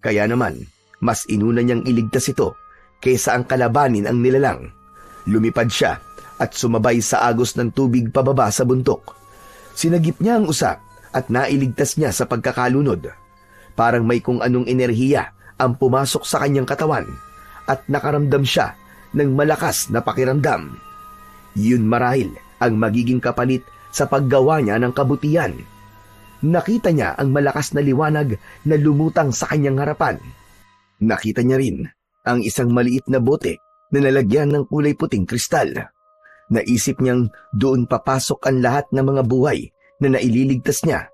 Kaya naman, mas inuna niyang iligtas ito kaysa ang kalabanin ang nilalang. Lumipad siya at sumabay sa agos ng tubig pababa sa buntok. Sinagip niya ang usa at nailigtas niya sa pagkakalunod. Parang may kung anong enerhiya ang pumasok sa kanyang katawan at nakaramdam siya ng malakas na pakiramdam. Yun marahil ang magiging kapalit sa paggawa niya ng kabutihan. Nakita niya ang malakas na liwanag na lumutang sa kanyang harapan. Nakita niya rin ang isang maliit na bote na nalagyan ng kulay puting kristal. Naisip niyang doon papasok ang lahat ng mga buhay na naililigtas niya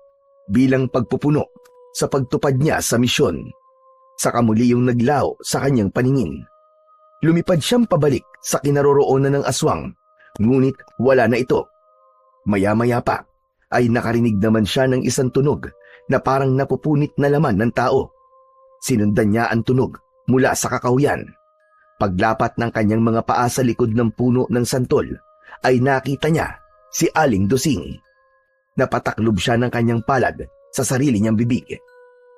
bilang pagpupuno sa pagtupad niya sa misyon. Saka muli yung naglaho sa kanyang paningin. Lumipad siyang pabalik sa kinaroroonan ng aswang, ngunit wala na ito. Maya-maya pa ay nakarinig naman siya ng isang tunog na parang napupunit na laman ng tao. Sinundan niya ang tunog mula sa kakahuyan. Paglapat ng kanyang mga paa sa likod ng puno ng santol, ay nakita niya si Aling Dosing. Napataklob siya ng kanyang palad sa sarili niyang bibig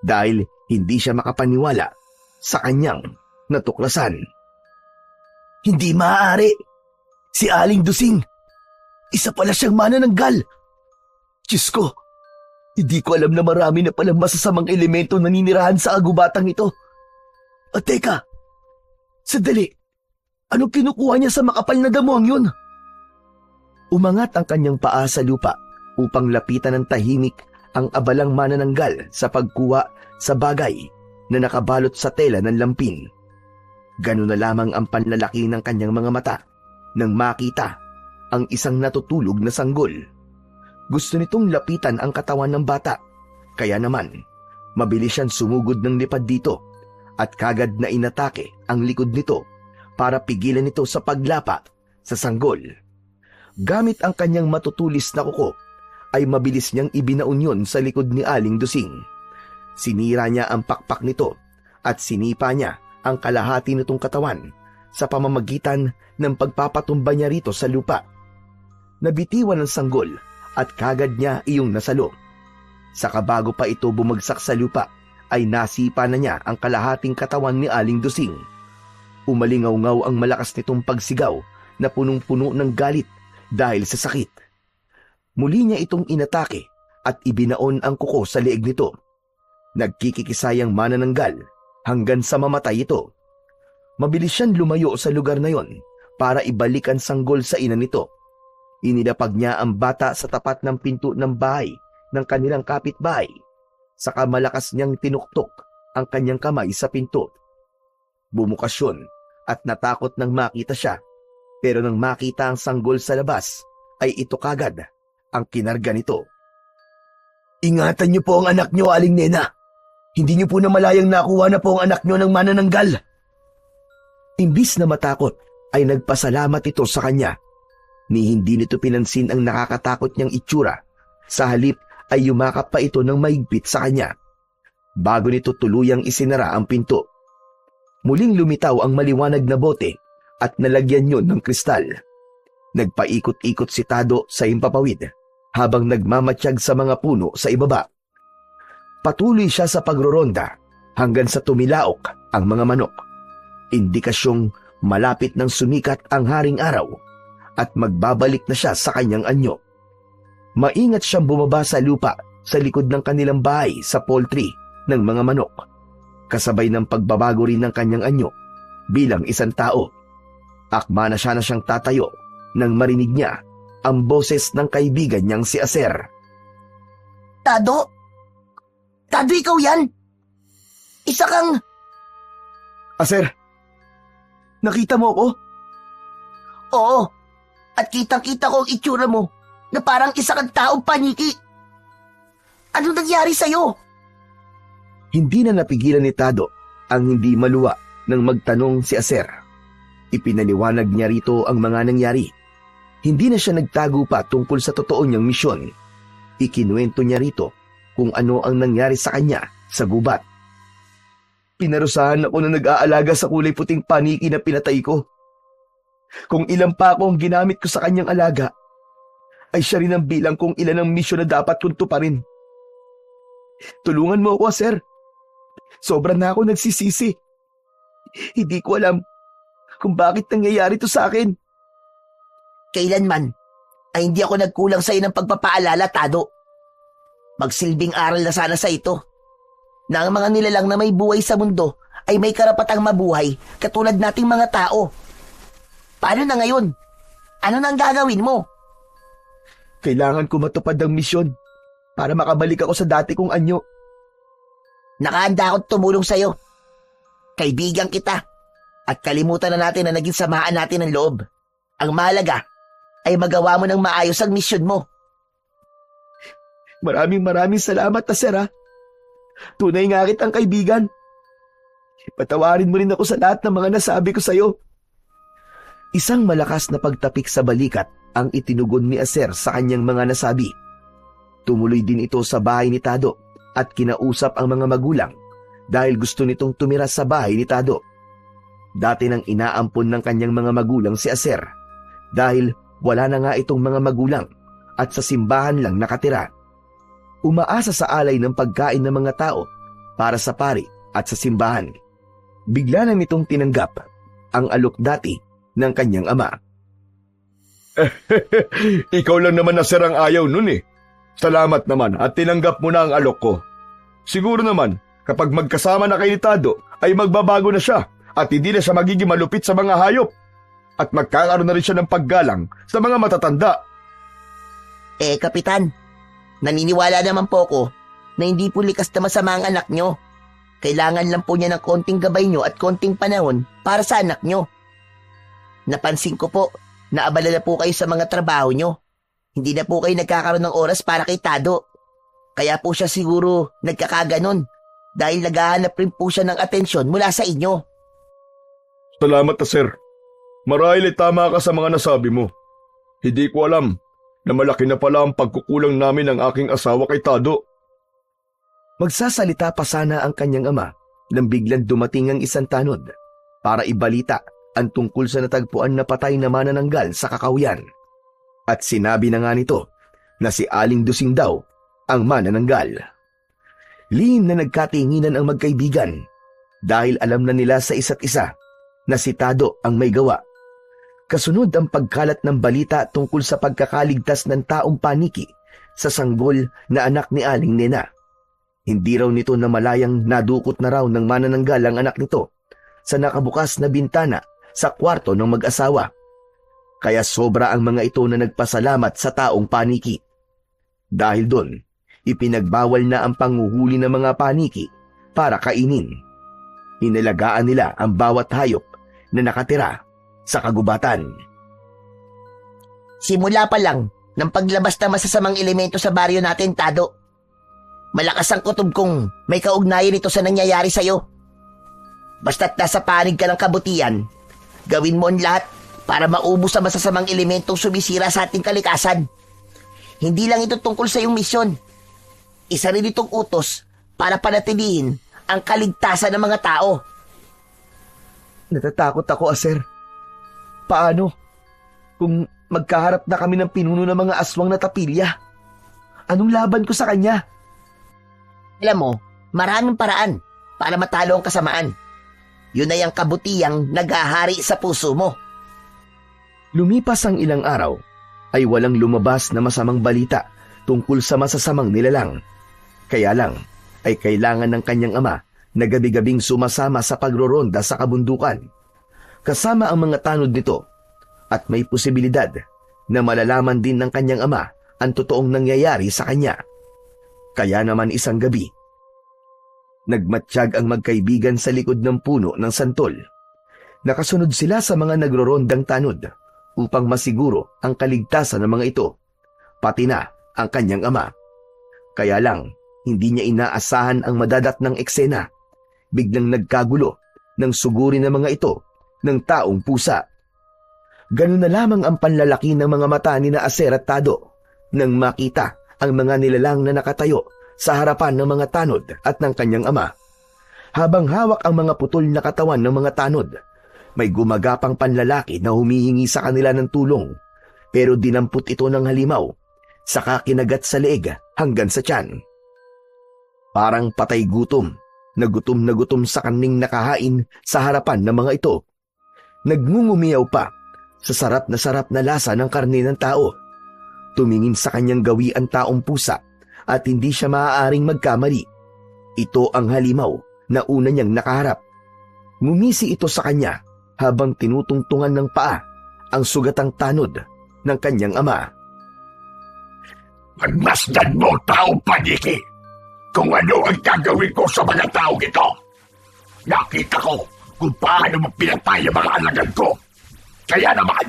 dahil hindi siya makapaniwala sa kanyang natuklasan. Hindi maaari! Si Aling Dosing! Isa pala siyang manananggal! Diyos ko! Hindi ko alam na marami na palang masasamang elemento na ninirahan sa agubatang ito. At teka! Sandali! Anong kinukuha niya sa makapal na damuang yun? Umangat ang kanyang paa sa lupa upang lapitan ng tahimik ang abalang manananggal sa pagkuha sa bagay na nakabalot sa tela ng lampin. Ganun na lamang ang panlalaki ng kanyang mga mata nang makita ang isang natutulog na sanggol. Gusto nitong lapitan ang katawan ng bata, kaya naman mabilis siyang sumugod ng lipad dito at kagad na inatake ang likod nito para pigilan ito sa paglapa sa sanggol. Gamit ang kanyang matutulis na kuko, ay mabilis niyang ibinaon yun sa likod ni Aling Dosing. Sinira niya ang pakpak nito at sinipa niya ang kalahati nitong katawan sa pamamagitan ng pagpapatumba niya rito sa lupa. Nabitiwan ang sanggol at kagad niya iyong nasalo. Saka bago pa ito bumagsak sa lupa, ay nasipa na niya ang kalahating katawan ni Aling Dosing. Umalingaw-ngaw ang malakas nitong pagsigaw na punong-puno ng galit dahil sa sakit. Muli niya itong inatake at ibinaon ang kuko sa leeg nito. Nagkikikisayang manananggal hanggang sa mamatay ito. Mabilis siyang lumayo sa lugar na yon para ibalik ang sanggol sa ina nito. Inilapag niya ang bata sa tapat ng pinto ng bahay ng kanilang kapitbahay. Saka malakas niyang tinuktok ang kanyang kamay sa pinto. Bumukas yun at natakot nang makita siya. Pero nang makita ang sanggol sa labas, ay ito kagad ang kinarga nito. Ingatan niyo po ang anak niyo, Aling Nena. Hindi niyo po na malayang nakuha na po ang anak niyo ng manananggal. Imbis na matakot, ay nagpasalamat ito sa kanya. Ni hindi nito pinansin ang nakakatakot niyang itsura. Sa halip ay yumakap pa ito ng maigpit sa kanya. Bago nito tuluyang isinara ang pinto. Muling lumitaw ang maliwanag na bote at nalagyan yon ng kristal. Nagpaikot-ikot si Tado sa himpapawid habang nagmamatsyag sa mga puno sa ibaba. Patuloy siya sa pagroronda hanggang sa tumilaok ang mga manok. Indikasyong malapit ng sumikat ang haring araw at magbabalik na siya sa kanyang anyo. Maingat siyang bumaba sa lupa sa likod ng kanilang bahay sa poultry ng mga manok, kasabay ng pagbabago rin ng kanyang anyo bilang isang tao. Akma na siyang tatayo nang marinig niya ang boses ng kaibigan niyang si Aser. Tado? Tado, ikaw yan? Isa kang... Aser, nakita mo ako? Oo, at kitang-kita ko ang itsura mo na parang isa kang taong paniki. Ano nangyari sa'yo? Hindi na napigilan ni Tado ang hindi maluwa nang magtanong si Aser. Ipinaliwanag niya rito ang mga nangyari. Hindi na siya nagtago pa tungkol sa totoo niyang misyon. Ikinuwento niya rito kung ano ang nangyari sa kanya sa gubat. Pinarusahan ako na nag-aalaga sa kulay puting paniki na pinatay ko. Kung ilan pa ako ang ginamit ko sa kanyang alaga, ay siya rin ang bilang kung ilan ang misyon na dapat kong tuparin. Tulungan mo ako, Sir. Sobra na ako nagsisisi. Hindi ko alam kung bakit nangyayari to sa akin. Kailanman ay hindi ako nagkulang sa iyo ng pagpapaalala, Tado. Magsilbing aral na sana sa ito na ang mga nilalang na may buhay sa mundo ay may karapatang mabuhay katulad nating mga tao. Paano na ngayon? Ano nang gagawin mo? Kailangan ko matupad ang misyon para makabalik ako sa dati kong anyo. Nakahanda akong tumulong sa'yo. Kaibigan kita. At kalimutan na natin na naging samahan natin ng loob. Ang mahalaga ay magawa mo ng maayos ang misyon mo. Maraming salamat na sir ha. Tunay nga kitang kaibigan. Patawarin mo rin ako sa lahat ng mga nasabi ko sa'yo. Isang malakas na pagtapik sa balikat ang itinugon ni Aser sa kanyang mga nasabi. Tumuloy din ito sa bahay ni Tado at kinausap ang mga magulang dahil gusto nitong tumira sa bahay ni Tado. Dati nang inaampon ng kanyang mga magulang si Aser dahil wala na nga itong mga magulang at sa simbahan lang nakatira. Umaasa sa alay ng pagkain ng mga tao para sa pari at sa simbahan. Bigla na nitong tinanggap ang alok dati ng kanyang ama. Ikaw lang naman na sir ang ayaw nun eh. Salamat naman at tinanggap mo na ang alok ko. Siguro naman, kapag magkasama na kayo ni Tado, ay magbabago na siya at hindi na siya magiging malupit sa mga hayop. At magkakaroon na rin siya ng paggalang sa mga matatanda. Kapitan, naniniwala naman po ko na hindi po likas na masama ang anak nyo. Kailangan lang po niya ng konting gabay nyo at konting panahon para sa anak nyo. Napansin ko po na abala na po kayo sa mga trabaho nyo. Hindi na po kayo nagkakaroon ng oras para kay Tado. Kaya po siya siguro nagkakaganon dahil naghahanap rin po siya ng atensyon mula sa inyo. Salamat na sir. Marahil ay tama ka sa mga nasabi mo. Hindi ko alam na malaki na pala ang pagkukulang namin ng aking asawa kay Tado. Magsasalita pa sana ang kanyang ama nang biglang dumating ang isang tanod para ibalita ang tungkol sa natagpuan na patay na manananggal sa Kakahuyan. At sinabi na nga nito na si Aling Dusing daw ang manananggal. Lihim na nagkatinginan ang magkaibigan dahil alam na nila sa isa't isa na si Tado ang may gawa. Kasunod ang pagkalat ng balita tungkol sa pagkakaligtas ng taong paniki sa sanggol na anak ni Aling Nena. Hindi raw nito na malayang nadukot na raw ng manananggal ang anak nito sa nakabukas na bintana sa kwarto ng mag-asawa. Kaya sobra ang mga ito na nagpasalamat sa taong paniki. Dahil doon, ipinagbawal na ang panguhuli ng mga paniki para kainin. Inalagaan nila ang bawat hayop na nakatira sa kagubatan. Simula pa lang ng paglabas ng masasamang elemento sa baryo natin, Tado. Malakas ang kutob kong may kaugnayan ito sa nangyayari sa'yo. Basta't nasa panig ka ng kabutihan, gawin mo ang lahat para maubos ang masasamang elementong sumisira sa ating kalikasan. Hindi lang ito tungkol sa iyong misyon. Isa rin itong utos para panatilihin ang kaligtasan ng mga tao. Natatakot ako, Aser. Paano kung magkaharap na kami ng pinuno ng mga aswang na tapilya? Anong laban ko sa kanya? Alam mo, maraming paraan para matalo ang kasamaan. Yun ay ang kabutihang naghahari sa puso mo. Lumipas ang ilang araw, ay walang lumabas na masamang balita tungkol sa masasamang nilalang. Kaya lang, ay kailangan ng kanyang ama na gabi-gabing sumasama sa pagroronda sa kabundukan. Kasama ang mga tanod nito, at may posibilidad na malalaman din ng kanyang ama ang totoong nangyayari sa kanya. Kaya naman isang gabi, nagmatsyag ang magkaibigan sa likod ng puno ng santol. Nakasunod sila sa mga nagrorondang tanod upang masiguro ang kaligtasan ng mga ito, pati na ang kanyang ama. Kaya lang, hindi niya inaasahan ang madadatnang eksena. Biglang nagkagulo ng suguri ng mga ito ng taong pusa. Ganun na lamang ang panlalaki ng mga mata ni na Aser at Tado nang makita ang mga nilalang na nakatayo sa harapan ng mga tanod at ng kanyang ama. Habang hawak ang mga putol na katawan ng mga tanod, may gumagapang panlalaki na humihingi sa kanila ng tulong, pero dinampot ito ng halimaw, saka kinagat sa leeg hanggang sa tiyan. Parang patay gutom na gutom sa kaning nakahain sa harapan ng mga ito. Nagngungumiyaw pa sa sarap na lasa ng karne ng tao. Tumingin sa kanyang gawi ang taong pusa at hindi siya maaaring magkamali. Ito ang halimaw na una niyang nakaharap. Ngumisi ito sa kanya habang tinutungtungan ng paa ang sugatang tanod ng kanyang ama. Pagmasdan mo, taong paniki, kung ano ang gagawin ko sa mga taong ito. Nakita ko kung paano mo pinatay ang mga alagad ko. Kaya naman,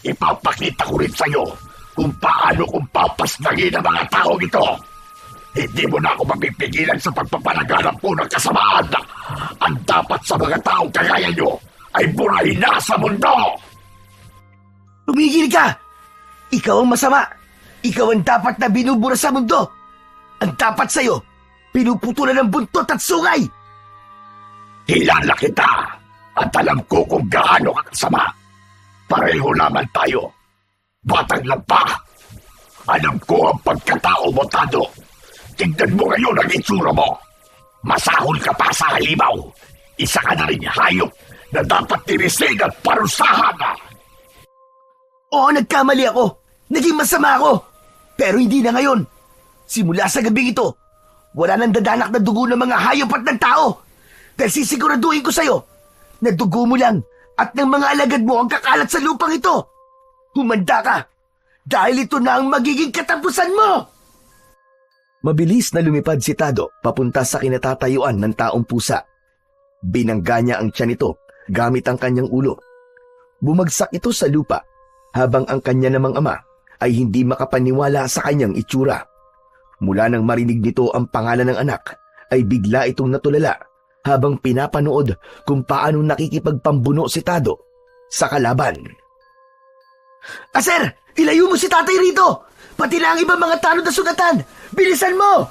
ipapakita ko rin sa'yo kung paano kung papasnagin ang mga taong ito. Hindi mo na ako mapipigilan sa pagpapalaganap ko ng kasamaan. Ang dapat sa mga taong kagaya nyo ay burahin na sa mundo. Tumigil ka! Ikaw ang masama! Ikaw ang dapat na binubura sa mundo! Ang dapat sa'yo, pinuputulan ng buntot at sungay! Kilala kita at alam ko kung gaano ka kasama. Pareho naman tayo. Batang lang pa. Alam ko ang pagkatao mo, Tado. Tignan mo ngayon ang itsura mo. Masahol ka pa sa halimaw. Isa ka na rin hayop na dapat tirisin at parusahan. Oo, nagkamali ako. Naging masama ako. Pero hindi na ngayon. Simula sa gabing ito, wala nang dadanak na dugo ng mga hayop at ng tao. Dahil sisiguraduhin ko sa'yo na dugo mo lang at ng mga alagad mo ang kakalat sa lupang ito. Humanda ka dahil ito na ang magiging katapusan mo. Mabilis na lumipad si Tado papunta sa kinatatayuan ng taong pusa. Binangga niya ang tiyan nito gamit ang kanyang ulo. Bumagsak ito sa lupa habang ang kanya namang ama ay hindi makapaniwala sa kanyang itsura. Mula nang marinig nito ang pangalan ng anak, ay bigla itong natulala habang pinapanood kung paano nakikipagpambuno si Tado sa kalaban. Aser, ilayo mo si tatay rito! Pati na ang ibang mga tanod na sugatan! Bilisan mo!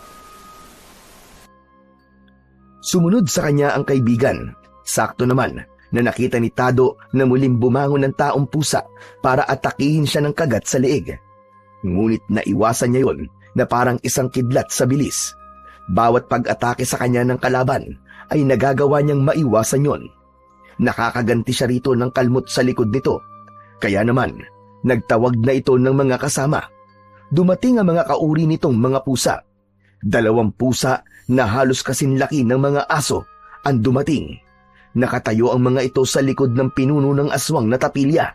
Sumunod sa kanya ang kaibigan. Sakto naman na nakita ni Tado na muling bumangon ng taong pusa para atakihin siya ng kagat sa leeg. Ngunit naiwasan niya yon na parang isang kidlat sa bilis. Bawat pag-atake sa kanya ng kalaban ay nagagawa niyang maiwasan yon. Nakakaganti siya rito ng kalmot sa likod nito. Kaya naman, nagtawag na ito ng mga kasama. Dumating ang mga kauri nitong mga pusa. 2 pusa na halos kasing laki ng mga aso ang dumating. Nakatayo ang mga ito sa likod ng pinuno ng aswang na tapilya.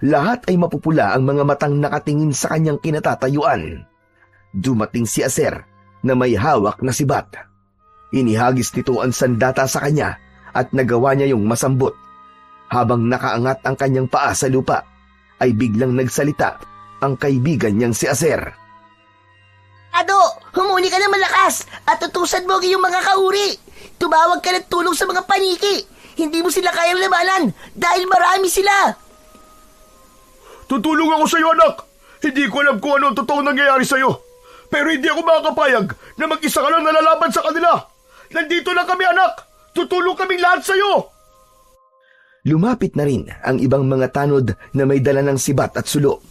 Lahat ay mapupula ang mga matang nakatingin sa kanyang kinatatayuan. Dumating si Aser na may hawak na sibat. Inihagis nito ang sandata sa kanya at nagawa niya yung masambot. Habang nakaangat ang kanyang paa sa lupa, ay biglang nagsalita ang kaibigan niyang si Aser. Ado, humuli ka ng malakas at tutusan mo ang iyong mga kauri. Tumawag ka ng tulong sa mga paniki. Hindi mo sila kayang labanan dahil marami sila. Tutulong ako sa'yo, anak. Hindi ko alam kung ano ang totoong nangyayari sa'yo. Pero hindi ako makakapayag na mag-isa ka lang nalalaban sa kanila. Nandito lang kami, anak. Tutulong kaming lahat sa'yo. Lumapit na rin ang ibang mga tanod na may dala ng sibat at sulo.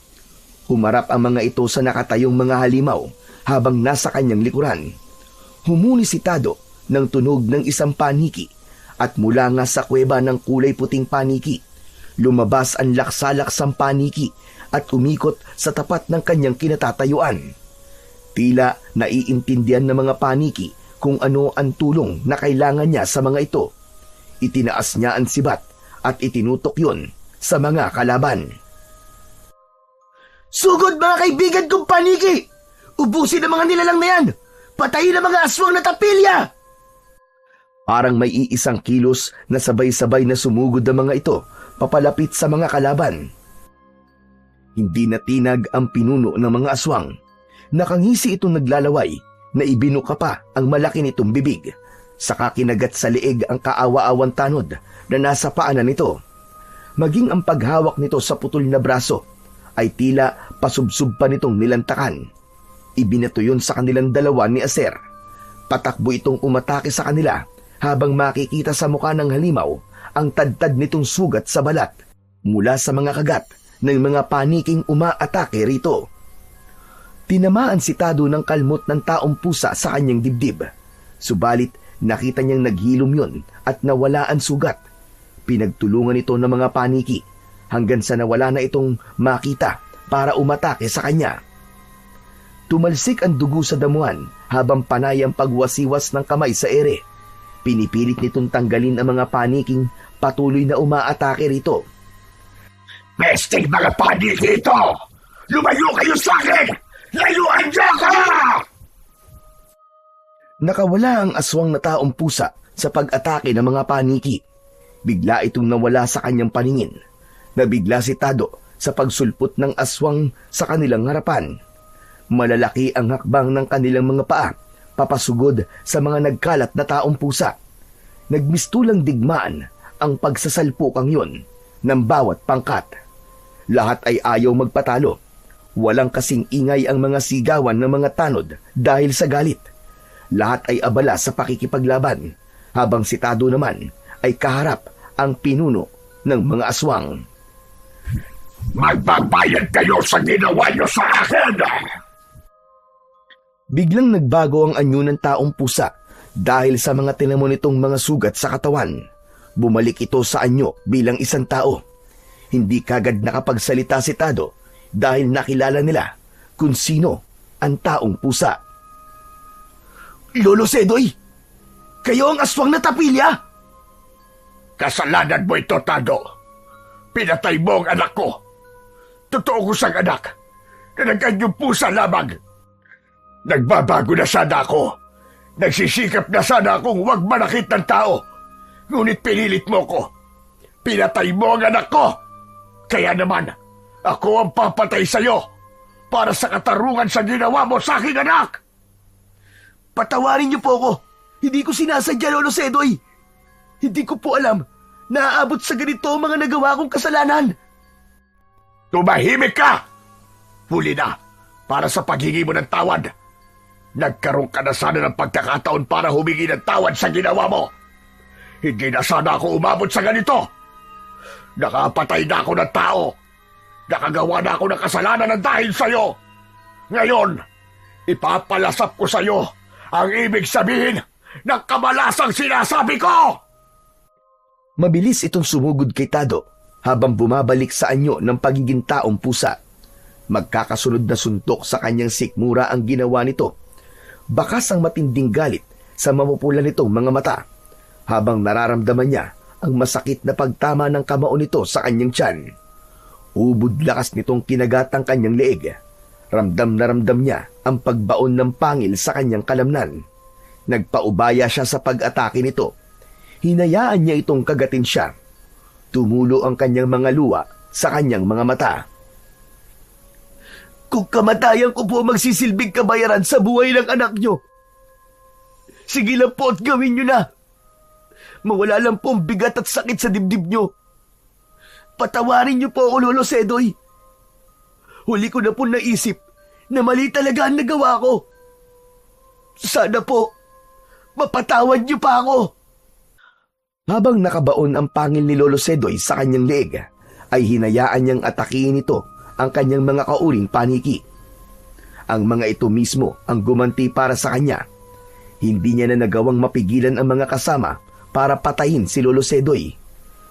Humarap ang mga ito sa nakatayong mga halimaw habang nasa kanyang likuran. Humuli si Tado ng tunog ng isang paniki at mula nga sa kuweba ng kulay puting paniki, lumabas ang laksalaksang paniki at umikot sa tapat ng kanyang kinatatayuan. Tila naiintindihan ng mga paniki kung ano ang tulong na kailangan niya sa mga ito. Itinaas niya ang sibat at itinutok yun sa mga kalaban. Sugod mga kaibigan kong paniki! Ubusin ang mga nilalang na yan! Patayin ang mga aswang na tapilya! Parang may iisang kilos na sabay-sabay na sumugod ang mga ito papalapit sa mga kalaban. Hindi natinag ang pinuno ng mga aswang. Nakangisi itong naglalaway na ibinuka pa ang malaki nitong bibig. Saka kinagat sa leeg ang kaawa-awang tanod na nasa paanan nito. Maging ang paghawak nito sa putol na braso ay tila pasubsub pa nitong nilantakan. Ibinato yun sa kanilang dalawa ni Aser. Patakbo itong umatake sa kanila habang makikita sa mukha ng halimaw ang tadtad nitong sugat sa balat mula sa mga kagat ng mga paniking umaatake rito. Tinamaan si Tado ng kalmot ng taong pusa sa kanyang dibdib. Subalit nakita niyang naghilom yun at nawala ang sugat. Pinagtulungan ito ng mga paniki hanggang sa nawala na itong makita para umatake sa kanya. Tumalsik ang dugo sa damuhan habang panay ang pagwasiwas ng kamay sa ere. Pinipilit nitong tanggalin ang mga paniking patuloy na umaatake rito. Pesting mga paniki ito! Lumayo kayo sa akin! Layuan niyo ka! Nakawala ang aswang na taong pusa sa pag-atake ng mga paniki. Bigla itong nawala sa kanyang paningin. Nabigla si Tado sa pagsulpot ng aswang sa kanilang harapan. Malalaki ang hakbang ng kanilang mga paa, papasugod sa mga nagkalat na taong pusa. Nagmistulang digmaan ang pagsasalpukang yun ng bawat pangkat. Lahat ay ayaw magpatalo. Walang kasing ingay ang mga sigawan ng mga tanod dahil sa galit. Lahat ay abala sa pakikipaglaban, habang si Tado naman ay kaharap ang pinuno ng mga aswang. Magbabayad kayo sa ginawa niyo sa akin! Biglang nagbago ang anyo ng taong pusa dahil sa mga tinamo nitong mga sugat sa katawan. Bumalik ito sa anyo bilang isang tao. Hindi kagad nakapagsalita si Tado dahil nakilala nila kung sino ang taong pusa. Lolo Sedoy, kayo ang aswang na tapilya! Kasalanan mo ito, Tado. Pinatay mo ang anak ko. Totoo ko sang anak na nagkanyang pusa lamang. Nagbabago na sana ako. Nagsisikap na sana akong huwag manakit ng tao. Ngunit pinilit mo ko. Pinatay mo ang anak ko. Kaya naman, ako ang papatay sa'yo para sa katarungan sa ginawa mo sa aking anak. Patawarin niyo po ako. Hindi ko sinasadya, Lolo Sedoy. Hindi ko po alam na aabot sa ganito ang mga nagawa kong kasalanan. Tumahimik ka! Huli na para sa paghingi mo ng tawad. Nagkaroon ka na sana ng pagkakataon para humingi ng tawad sa ginawa mo. Hindi na sana ako umabot sa ganito. Nakapatay na ako ng tao. Nakagawa na ako ng kasalanan ng dahil sa'yo. Ngayon, ipapalasap ko sa'yo ang ibig sabihin ng kamalasang sinasabi ko! Mabilis itong sumugod kay Tado habang bumabalik sa anyo ng pagiging taong pusa. Magkakasunod na suntok sa kanyang sikmura ang ginawa nito. Bakas ang matinding galit sa mamupula nitong mga mata habang nararamdaman niya ang masakit na pagtama ng kamao nito sa kanyang tiyan. Ubod lakas nitong kinagat ang kanyang leeg. Ramdam na ramdam niya ang pagbaon ng pangil sa kanyang kalamnan. Nagpaubaya siya sa pag-atake nito. Hinayaan niya itong kagatin siya. Tumulo ang kanyang mga luha sa kanyang mga mata. Kung kamatayan ko po magsisilbing kabayaran sa buhay ng anak nyo, sige lang po at gawin nyo na. Mawala lang po ang bigat at sakit sa dibdib nyo. Patawarin nyo po ako, Lolo Sedoy. Huli ko na po naisip na mali talaga ang nagawa ko. Sana po, mapatawad nyo pa ako. Habang nakabaon ang pangil ni Lolo Sedoy sa kanyang leeg, ay hinayaan niyang atakihin ito ang kanyang mga kauring paniki. Ang mga ito mismo ang gumanti para sa kanya. Hindi niya na nagawang mapigilan ang mga kasama para patayin si Lolo Sedoy.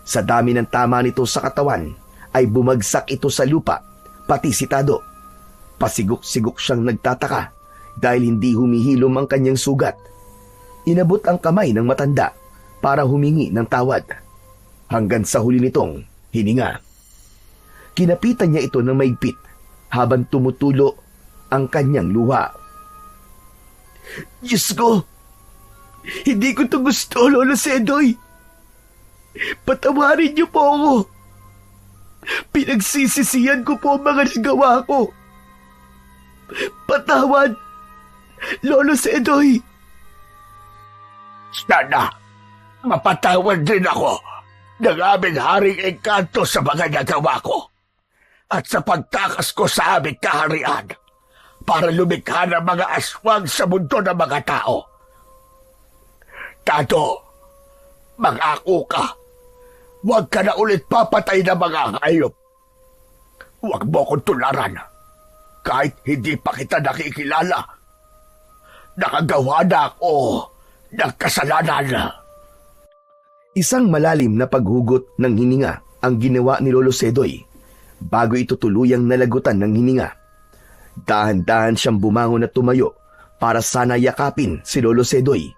Sa dami ng tama nito sa katawan, ay bumagsak ito sa lupa, pati si Tado. Pasigok-sigok siyang nagtataka dahil hindi humihilom ang kanyang sugat. Inabot ang kamay ng matanda para humingi ng tawad. Hanggang sa huli nitong hininga. Kinapitan niya ito ng maigpit habang tumutulo ang kanyang luha. Diyos ko! Hindi ko to gusto, Lolo Sedoy! Patawarin niyo po ako! Pinagsisisihan ko po ang mga nagawa ko! Patawad, Lolo Sedoy! Sana, mapatawad din ako ng aming Haring Engkanto sa mga nagawa ko at sa pagtakas ko sa aming kaharian para lumikha ng mga aswang sa mundo ng mga tao. Tado, mag-ako ka. Huwag ka na ulit papatay ng mga hayop. Huwag mo kong tularan. Kahit hindi pa kita nakikilala, nakagawa na ako ng kasalanan. Isang malalim na paghugot ng hininga ang ginawa ni Lolo Sedoy bago ito tuluyang nalagutan ng hininga. Dahan-dahan siyang bumangon at tumayo para sana yakapin si Lolo Sedoy.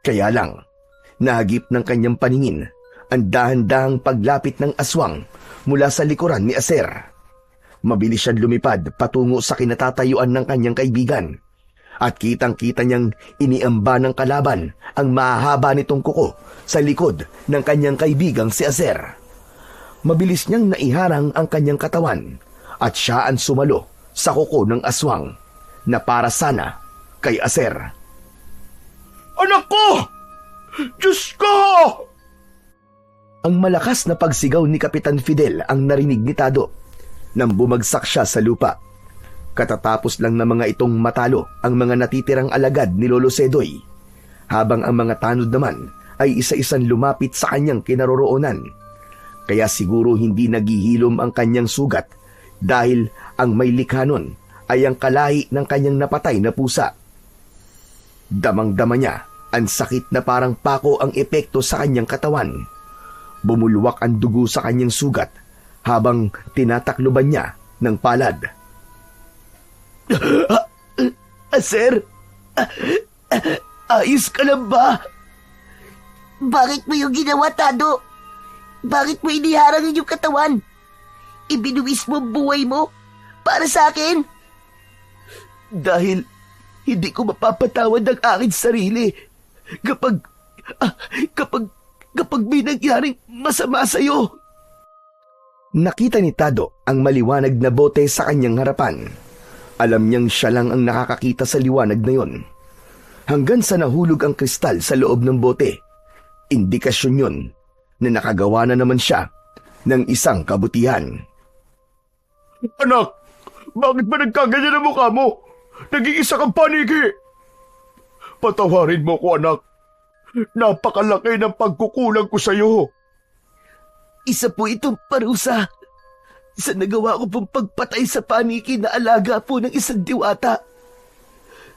Kaya lang, nahagip ng kanyang paningin ang dahan-dahang paglapit ng aswang mula sa likuran ni Aser. Mabilis siyang lumipad patungo sa kinatatayuan ng kanyang kaibigan. At kitang-kita niyang iniamba ng kalaban ang mahahaba nitong kuko sa likod ng kanyang kaibigang si Aser. Mabilis niyang naiharang ang kanyang katawan at siya ang sumalo sa kuko ng aswang na para sana kay Aser. Anak ko! Diyos ko! Ang malakas na pagsigaw ni Kapitan Fidel ang narinig ni Tado nang bumagsak siya sa lupa. Katatapos lang na mga itong matalo ang mga natitirang alagad ni Lolo Sedoy, habang ang mga tanod naman ay isa-isang lumapit sa kanyang kinaroroonan. Kaya siguro hindi naghihilom ang kanyang sugat dahil ang may likha nun ay ang kalahi ng kanyang napatay na pusa. Damang-dama niya ang sakit na parang pako ang epekto sa kanyang katawan. Bumulwak ang dugo sa kanyang sugat habang tinatakluban niya ng palad. Aser? Ayos ka lang ba? Bakit mo yung ginawa, Tado? Bakit mo iniharang ang iyong katawan? Ibinuwis mo ang buhay mo para sa akin? Dahil hindi ko mapapatawad ang aking sarili kapag may nangyaring masama sa'yo. Nakita ni Tado ang maliwanag na bote sa kanyang harapan. Alam niyang siya lang ang nakakakita sa liwanag na yon. Hanggang sa nahulog ang kristal sa loob ng bote. Indikasyon yun na nakagawa na naman siya ng isang kabutihan. Anak, bakit ba nagkaganyan ang mukha mo? Nag-iisa kang paniki. Patawarin mo ko, anak. Napakalaki ng pagkukulang ko sa'yo. Isa po itong parusa sa nagawa ko pong pagpatay sa paniki na alaga po ng isang diwata.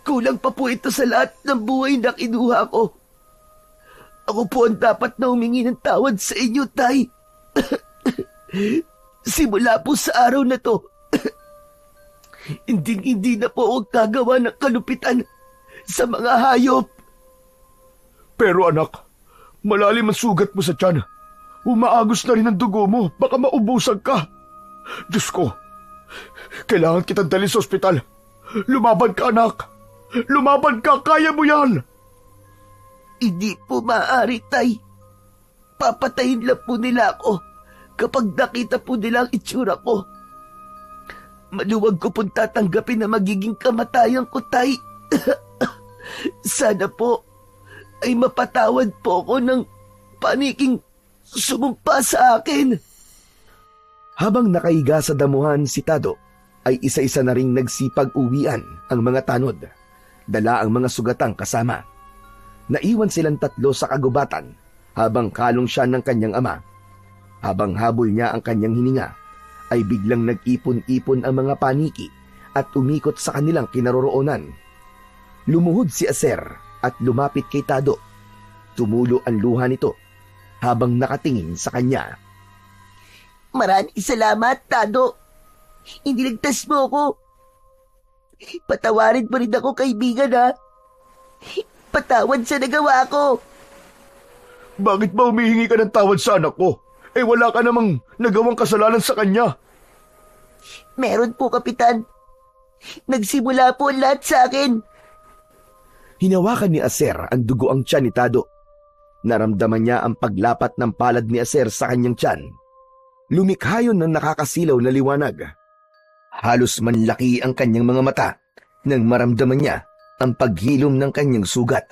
Kulang pa po ito sa lahat ng buhay na kinuha ko. Ako po ang dapat na humingi ng tawad sa inyo, Tay. Simula po sa araw na to, hindi na po ako gagawa ng kalupitan sa mga hayop. Pero anak, malalim ang sugat mo sa tiyan. Umaagos na rin ang dugo mo. Baka maubusan ka. Diyos ko, kailangan kitang dalhin sa ospital. Lumaban ka, anak. Lumaban ka, kaya mo yan. Hindi po maaari, Tay. Papatayin lang po nila ako kapag nakita po nila ang itsura ko. Maluwag ko pong tatanggapin na magiging kamatayan ko, Tay. Sana po ay mapatawad po ako ng paniking sumumpa sa akin. Habang nakahiga sa damuhan si Tado, ay isa-isa na ring nagsipag-uwian ang mga tanod. Dala ang mga sugatang kasama. Naiwan silang tatlo sa kagubatan habang kalong siya ng kanyang ama. Habang habol niya ang kanyang hininga, ay biglang nag-ipon-ipon ang mga paniki at umikot sa kanilang kinaroroonan. Lumuhod si Aser at lumapit kay Tado. Tumulo ang luha nito habang nakatingin sa kanya. Maraming salamat, Tado. Iniligtas mo ako. Patawarin mo rin ako, kaibigan, ha? Patawad sa nagawa ko. Bakit ba humihingi ka ng tawad sa anak ko? Eh wala ka namang nagawang kasalanan sa kanya. Meron po, Kapitan. Nagsimula po ang lahat sa akin. Hinawakan ni Aser ang dugo ang tiyan ni Tado. Naramdaman niya ang paglapat ng palad ni Aser sa kanyang tiyan. Lumikha yun ng nakakasilaw na liwanag. Halos manlaki ang kanyang mga mata nang maramdaman niya ang paghilom ng kanyang sugat,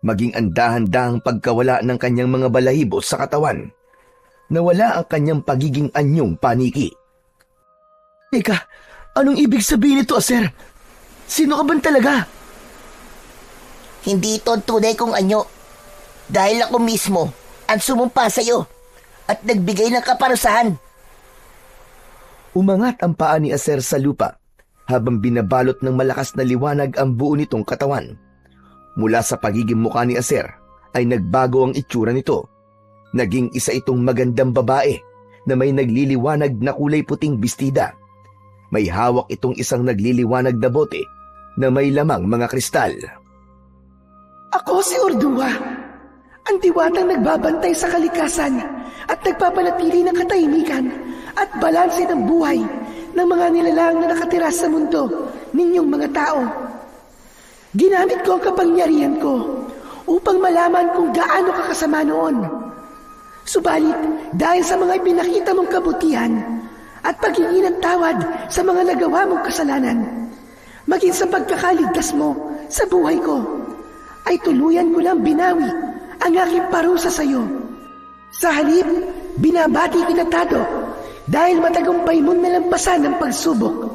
maging ang dahan-dahang pagkawala ng kanyang mga balahibo sa katawan. Nawala ang kanyang pagiging anyong paniki. Teka, anong ibig sabihin nito, Aser? Sino ka ba talaga? Hindi ito ang tunay kong anyo. Dahil ako mismo ang sumumpa sa iyo at nagbigay ng kaparusahan. Umangat ang paa ni Aser sa lupa habang binabalot ng malakas na liwanag ang buo nitong katawan. Mula sa pagiging mukha ni Aser ay nagbago ang itsura nito. Naging isa itong magandang babae na may nagliliwanag na kulay puting bestida. May hawak itong isang nagliliwanag na bote na may lamang mga kristal. Ako si Ordua, ang diwatang nagbabantay sa kalikasan at nagpapanatili ng katahimikan at balanse ng buhay ng mga nilalang na nakatira sa mundo ninyong mga tao. Ginamit ko ang kapangyarihan ko upang malaman kung gaano ka kasama noon. Subalit, dahil sa mga ipinakita mong kabutihan at paghingi ng tawad sa mga nagawa mong kasalanan, maging sa pagkakaligtas mo sa buhay ko, ay tuluyan ko lang binawi ang aking parusa sa iyo. Sa halip, binabati kita, Tado, dahil matagumpay mong nalampasan ang pagsubok.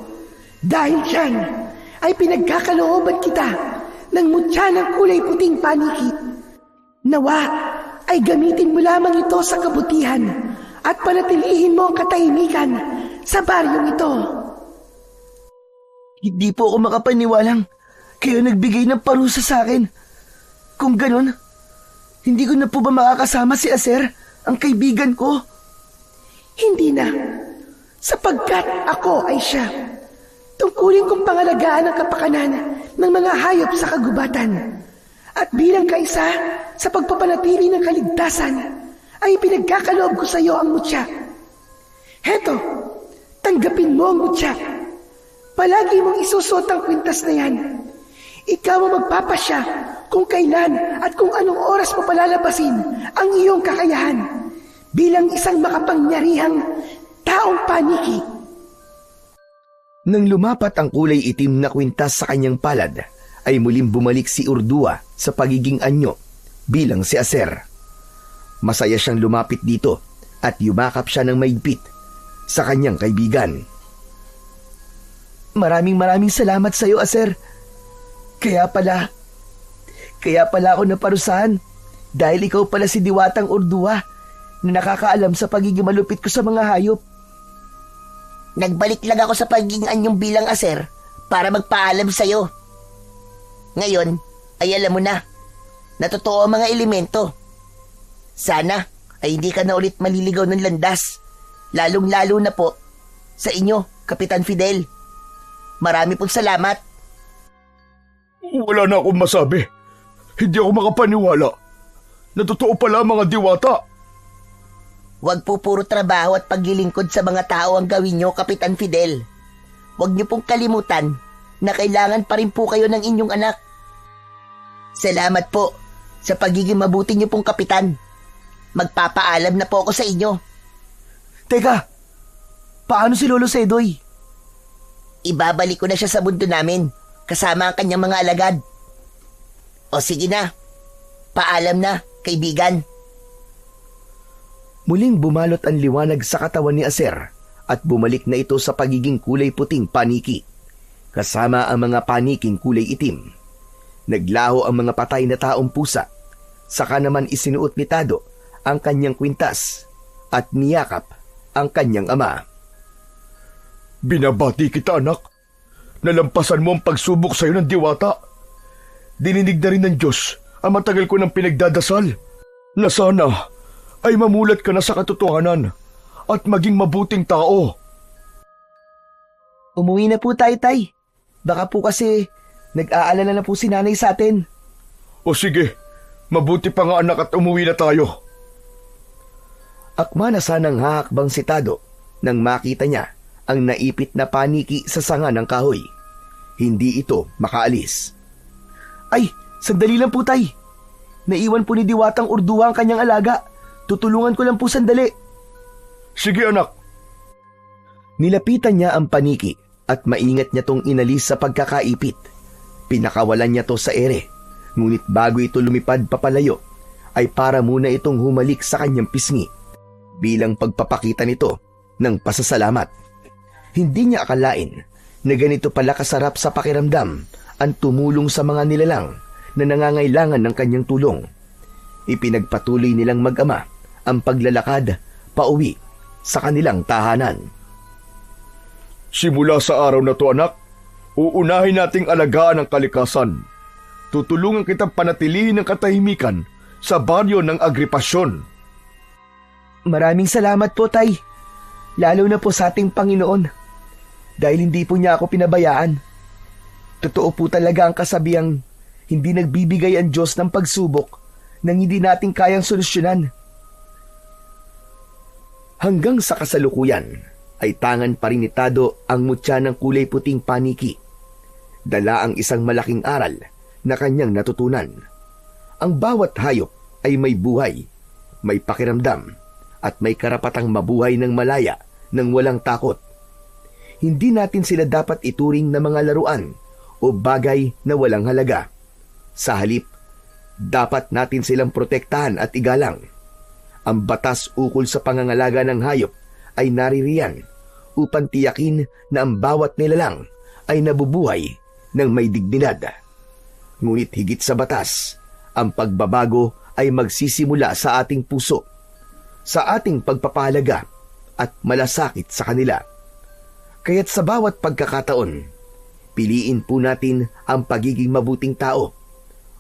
Dahil diyan, ay pinagkakalooban kita ng mutya ng kulay puting paniki. Nawa ay gamitin mo lamang ito sa kabutihan at panatilihin mo ang katahimikan sa baryong ito. Hindi po ako makapaniwalang kayo nagbigay ng parusa sa akin. Kung ganun, hindi ko na po ba makakasama si Aser, ang kaibigan ko? Hindi na, sapagkat ako ay siya. Tungkulin kong pangalagaan ang kapakanan ng mga hayop sa kagubatan. At bilang kaisa sa pagpapanatili ng kaligtasan, ay pinagkakaloob ko sa iyo ang mutya. Heto, tanggapin mo ang mutya. Palagi mong isusuot ang kwintas na yan. Ikaw ang magpapasya kung kailan at kung anong oras mo palalabasin ang iyong kakayahan bilang isang makapangyarihang taong paniki. Nang lumapat ang kulay itim na kwintas sa kanyang palad, ay muling bumalik si Urdua sa pagiging anyo bilang si Aser. Masaya siyang lumapit dito at yumakap siya ng maigpit sa kanyang kaibigan. Maraming salamat sa iyo, Aser. Kaya pala ako naparusahan dahil ikaw pala si Diwatang Urdua na nakakaalam sa pagiging malupit ko sa mga hayop. Nagbalik lang ako sa pagiging anyong bilang Aser para magpaalam sa iyo. Ngayon ay alam mo na totoo ang mga elemento. Sana ay hindi ka na ulit maliligaw ng landas, lalong-lalo na po sa inyo, Kapitan Fidel. Marami pong salamat. Wala na akong masabi. Hindi ako makapaniwala na totoo pala mga diwata. Huwag po puro trabaho at paglilingkod sa mga tao ang gawin nyo, Kapitan Fidel. Huwag niyo pong kalimutan na kailangan pa rin po kayo ng inyong anak. Salamat po sa pagiging mabuti niyo pong kapitan. Magpapaalam na po ako sa inyo. Teka, paano si Lolo Sedoy? Ibabalik ko na siya sa mundo namin kasama ang kanyang mga alagad. O sige na, paalam na, kaibigan. Muling bumalot ang liwanag sa katawan ni Aser at bumalik na ito sa pagiging kulay puting paniki, kasama ang mga paniking kulay itim. Naglaho ang mga patay na taong pusa, saka naman isinuot ni Tado ang kanyang kwintas at niyakap ang kanyang ama. Binabati kita, anak. Nalampasan mo ang pagsubok sa iyo ng diwata. Dininig na rin ng Diyos ang matagal ko ng pinagdadasal na sana ay mamulat ka na sa katotohanan at maging mabuting tao. Umuwi na po tayo, Tay. Baka po kasi nag-aalala na po si nanay sa atin. O sige, mabuti pa nga anak at umuwi na tayo. Akma na sanang hahakbang si Tado nang makita niya ang naipit na paniki sa sanga ng kahoy. Hindi ito makaalis. Ay, sandali lang po, Tay. Naiwan po ni Diwatang Urdua ang kanyang alaga. Tutulungan ko lang po sandali. Sige, anak. Nilapitan niya ang paniki at maingat niya tong inalis sa pagkakaipit. Pinakawalan niya to sa ere, ngunit bago ito lumipad papalayo, ay para muna itong humalik sa kanyang pisngi bilang pagpapakita nito ng pasasalamat. Hindi niya akalain na ganito pala kasarap sa pakiramdam ang tumulong sa mga nilalang na nangangailangan ng kanyang tulong. Ipinagpatuloy nilang mag-ama ang paglalakad pauwi sa kanilang tahanan. Simula sa araw na to, anak, uunahin nating alagaan ang kalikasan. Tutulungan kitang panatilihin ang katahimikan sa baryo ng Agripasyon. Maraming salamat po, Tay. Lalo na po sa ating Panginoon. Dahil hindi po niya ako pinabayaan. Totoo po talaga ang kasabihang hindi nagbibigay ang Diyos ng pagsubok nang hindi natin kayang solusyonan. Hanggang sa kasalukuyan ay tangan pa rin ni Tado ang mutya ng kulay puting paniki. Dala ang isang malaking aral na kanyang natutunan. Ang bawat hayop ay may buhay, may pakiramdam, at may karapatang mabuhay ng malaya nang walang takot. Hindi natin sila dapat ituring na mga laruan o bagay na walang halaga. Sa halip, dapat natin silang protektahan at igalang. Ang batas ukol sa pangangalaga ng hayop ay naririyan upang tiyakin na ang bawat nilalang ay nabubuhay ng may dignidad. Ngunit higit sa batas, ang pagbabago ay magsisimula sa ating puso, sa ating pagpapahalaga at malasakit sa kanila. Kaya't sa bawat pagkakataon, piliin po natin ang pagiging mabuting tao.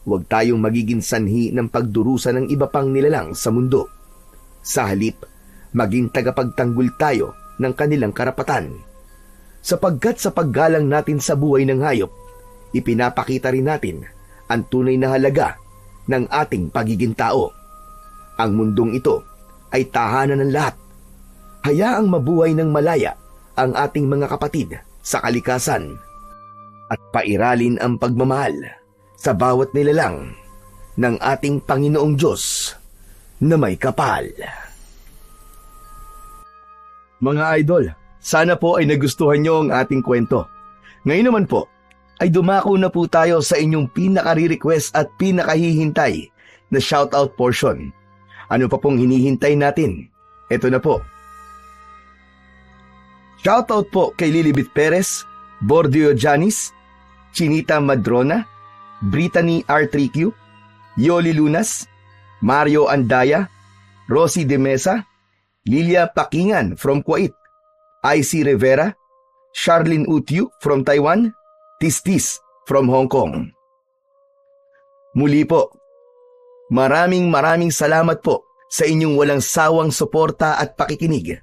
Huwag tayong magiging sanhi ng pagdurusa ng iba pang nilalang sa mundo. Sa halip, maging tagapagtanggol tayo ng kanilang karapatan. Sapagkat sa paggalang natin sa buhay ng hayop, ipinapakita rin natin ang tunay na halaga ng ating pagiging tao. Ang mundong ito ay tahanan ng lahat. Hayaang mabuhay ng malaya ang ating mga kapatid sa kalikasan at pairalin ang pagmamahal sa bawat nilalang ng ating Panginoong Diyos na may kapal. Mga idol, sana po ay nagustuhan nyo ang ating kwento. Ngayon naman po, ay dumako na po tayo sa inyong pinaka-request at pinakahihintay na shoutout portion. Ano pa pong hinihintay natin? Ito na po. Shoutout po kay Lilibet Perez, Bordio Janis, Chinita Madrona, Brittany R3Q, Yoli Lunas, Mario Andaya, Rosie De Mesa, Lilia Pakingan from Kuwait, IC Rivera, Charlene Utyu from Taiwan, Tistis from Hong Kong. Muli po, maraming salamat po sa inyong walang sawang suporta at pakikinig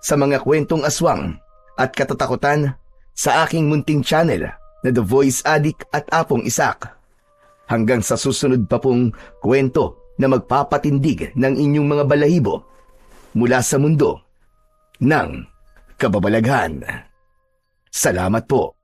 sa mga kwentong aswang at katatakutan sa aking munting channel na The Voice Addict at Apong Isak. Hanggang sa susunod pa pong kwento na magpapatindig ng inyong mga balahibo mula sa mundo ng kababalaghan. Salamat po.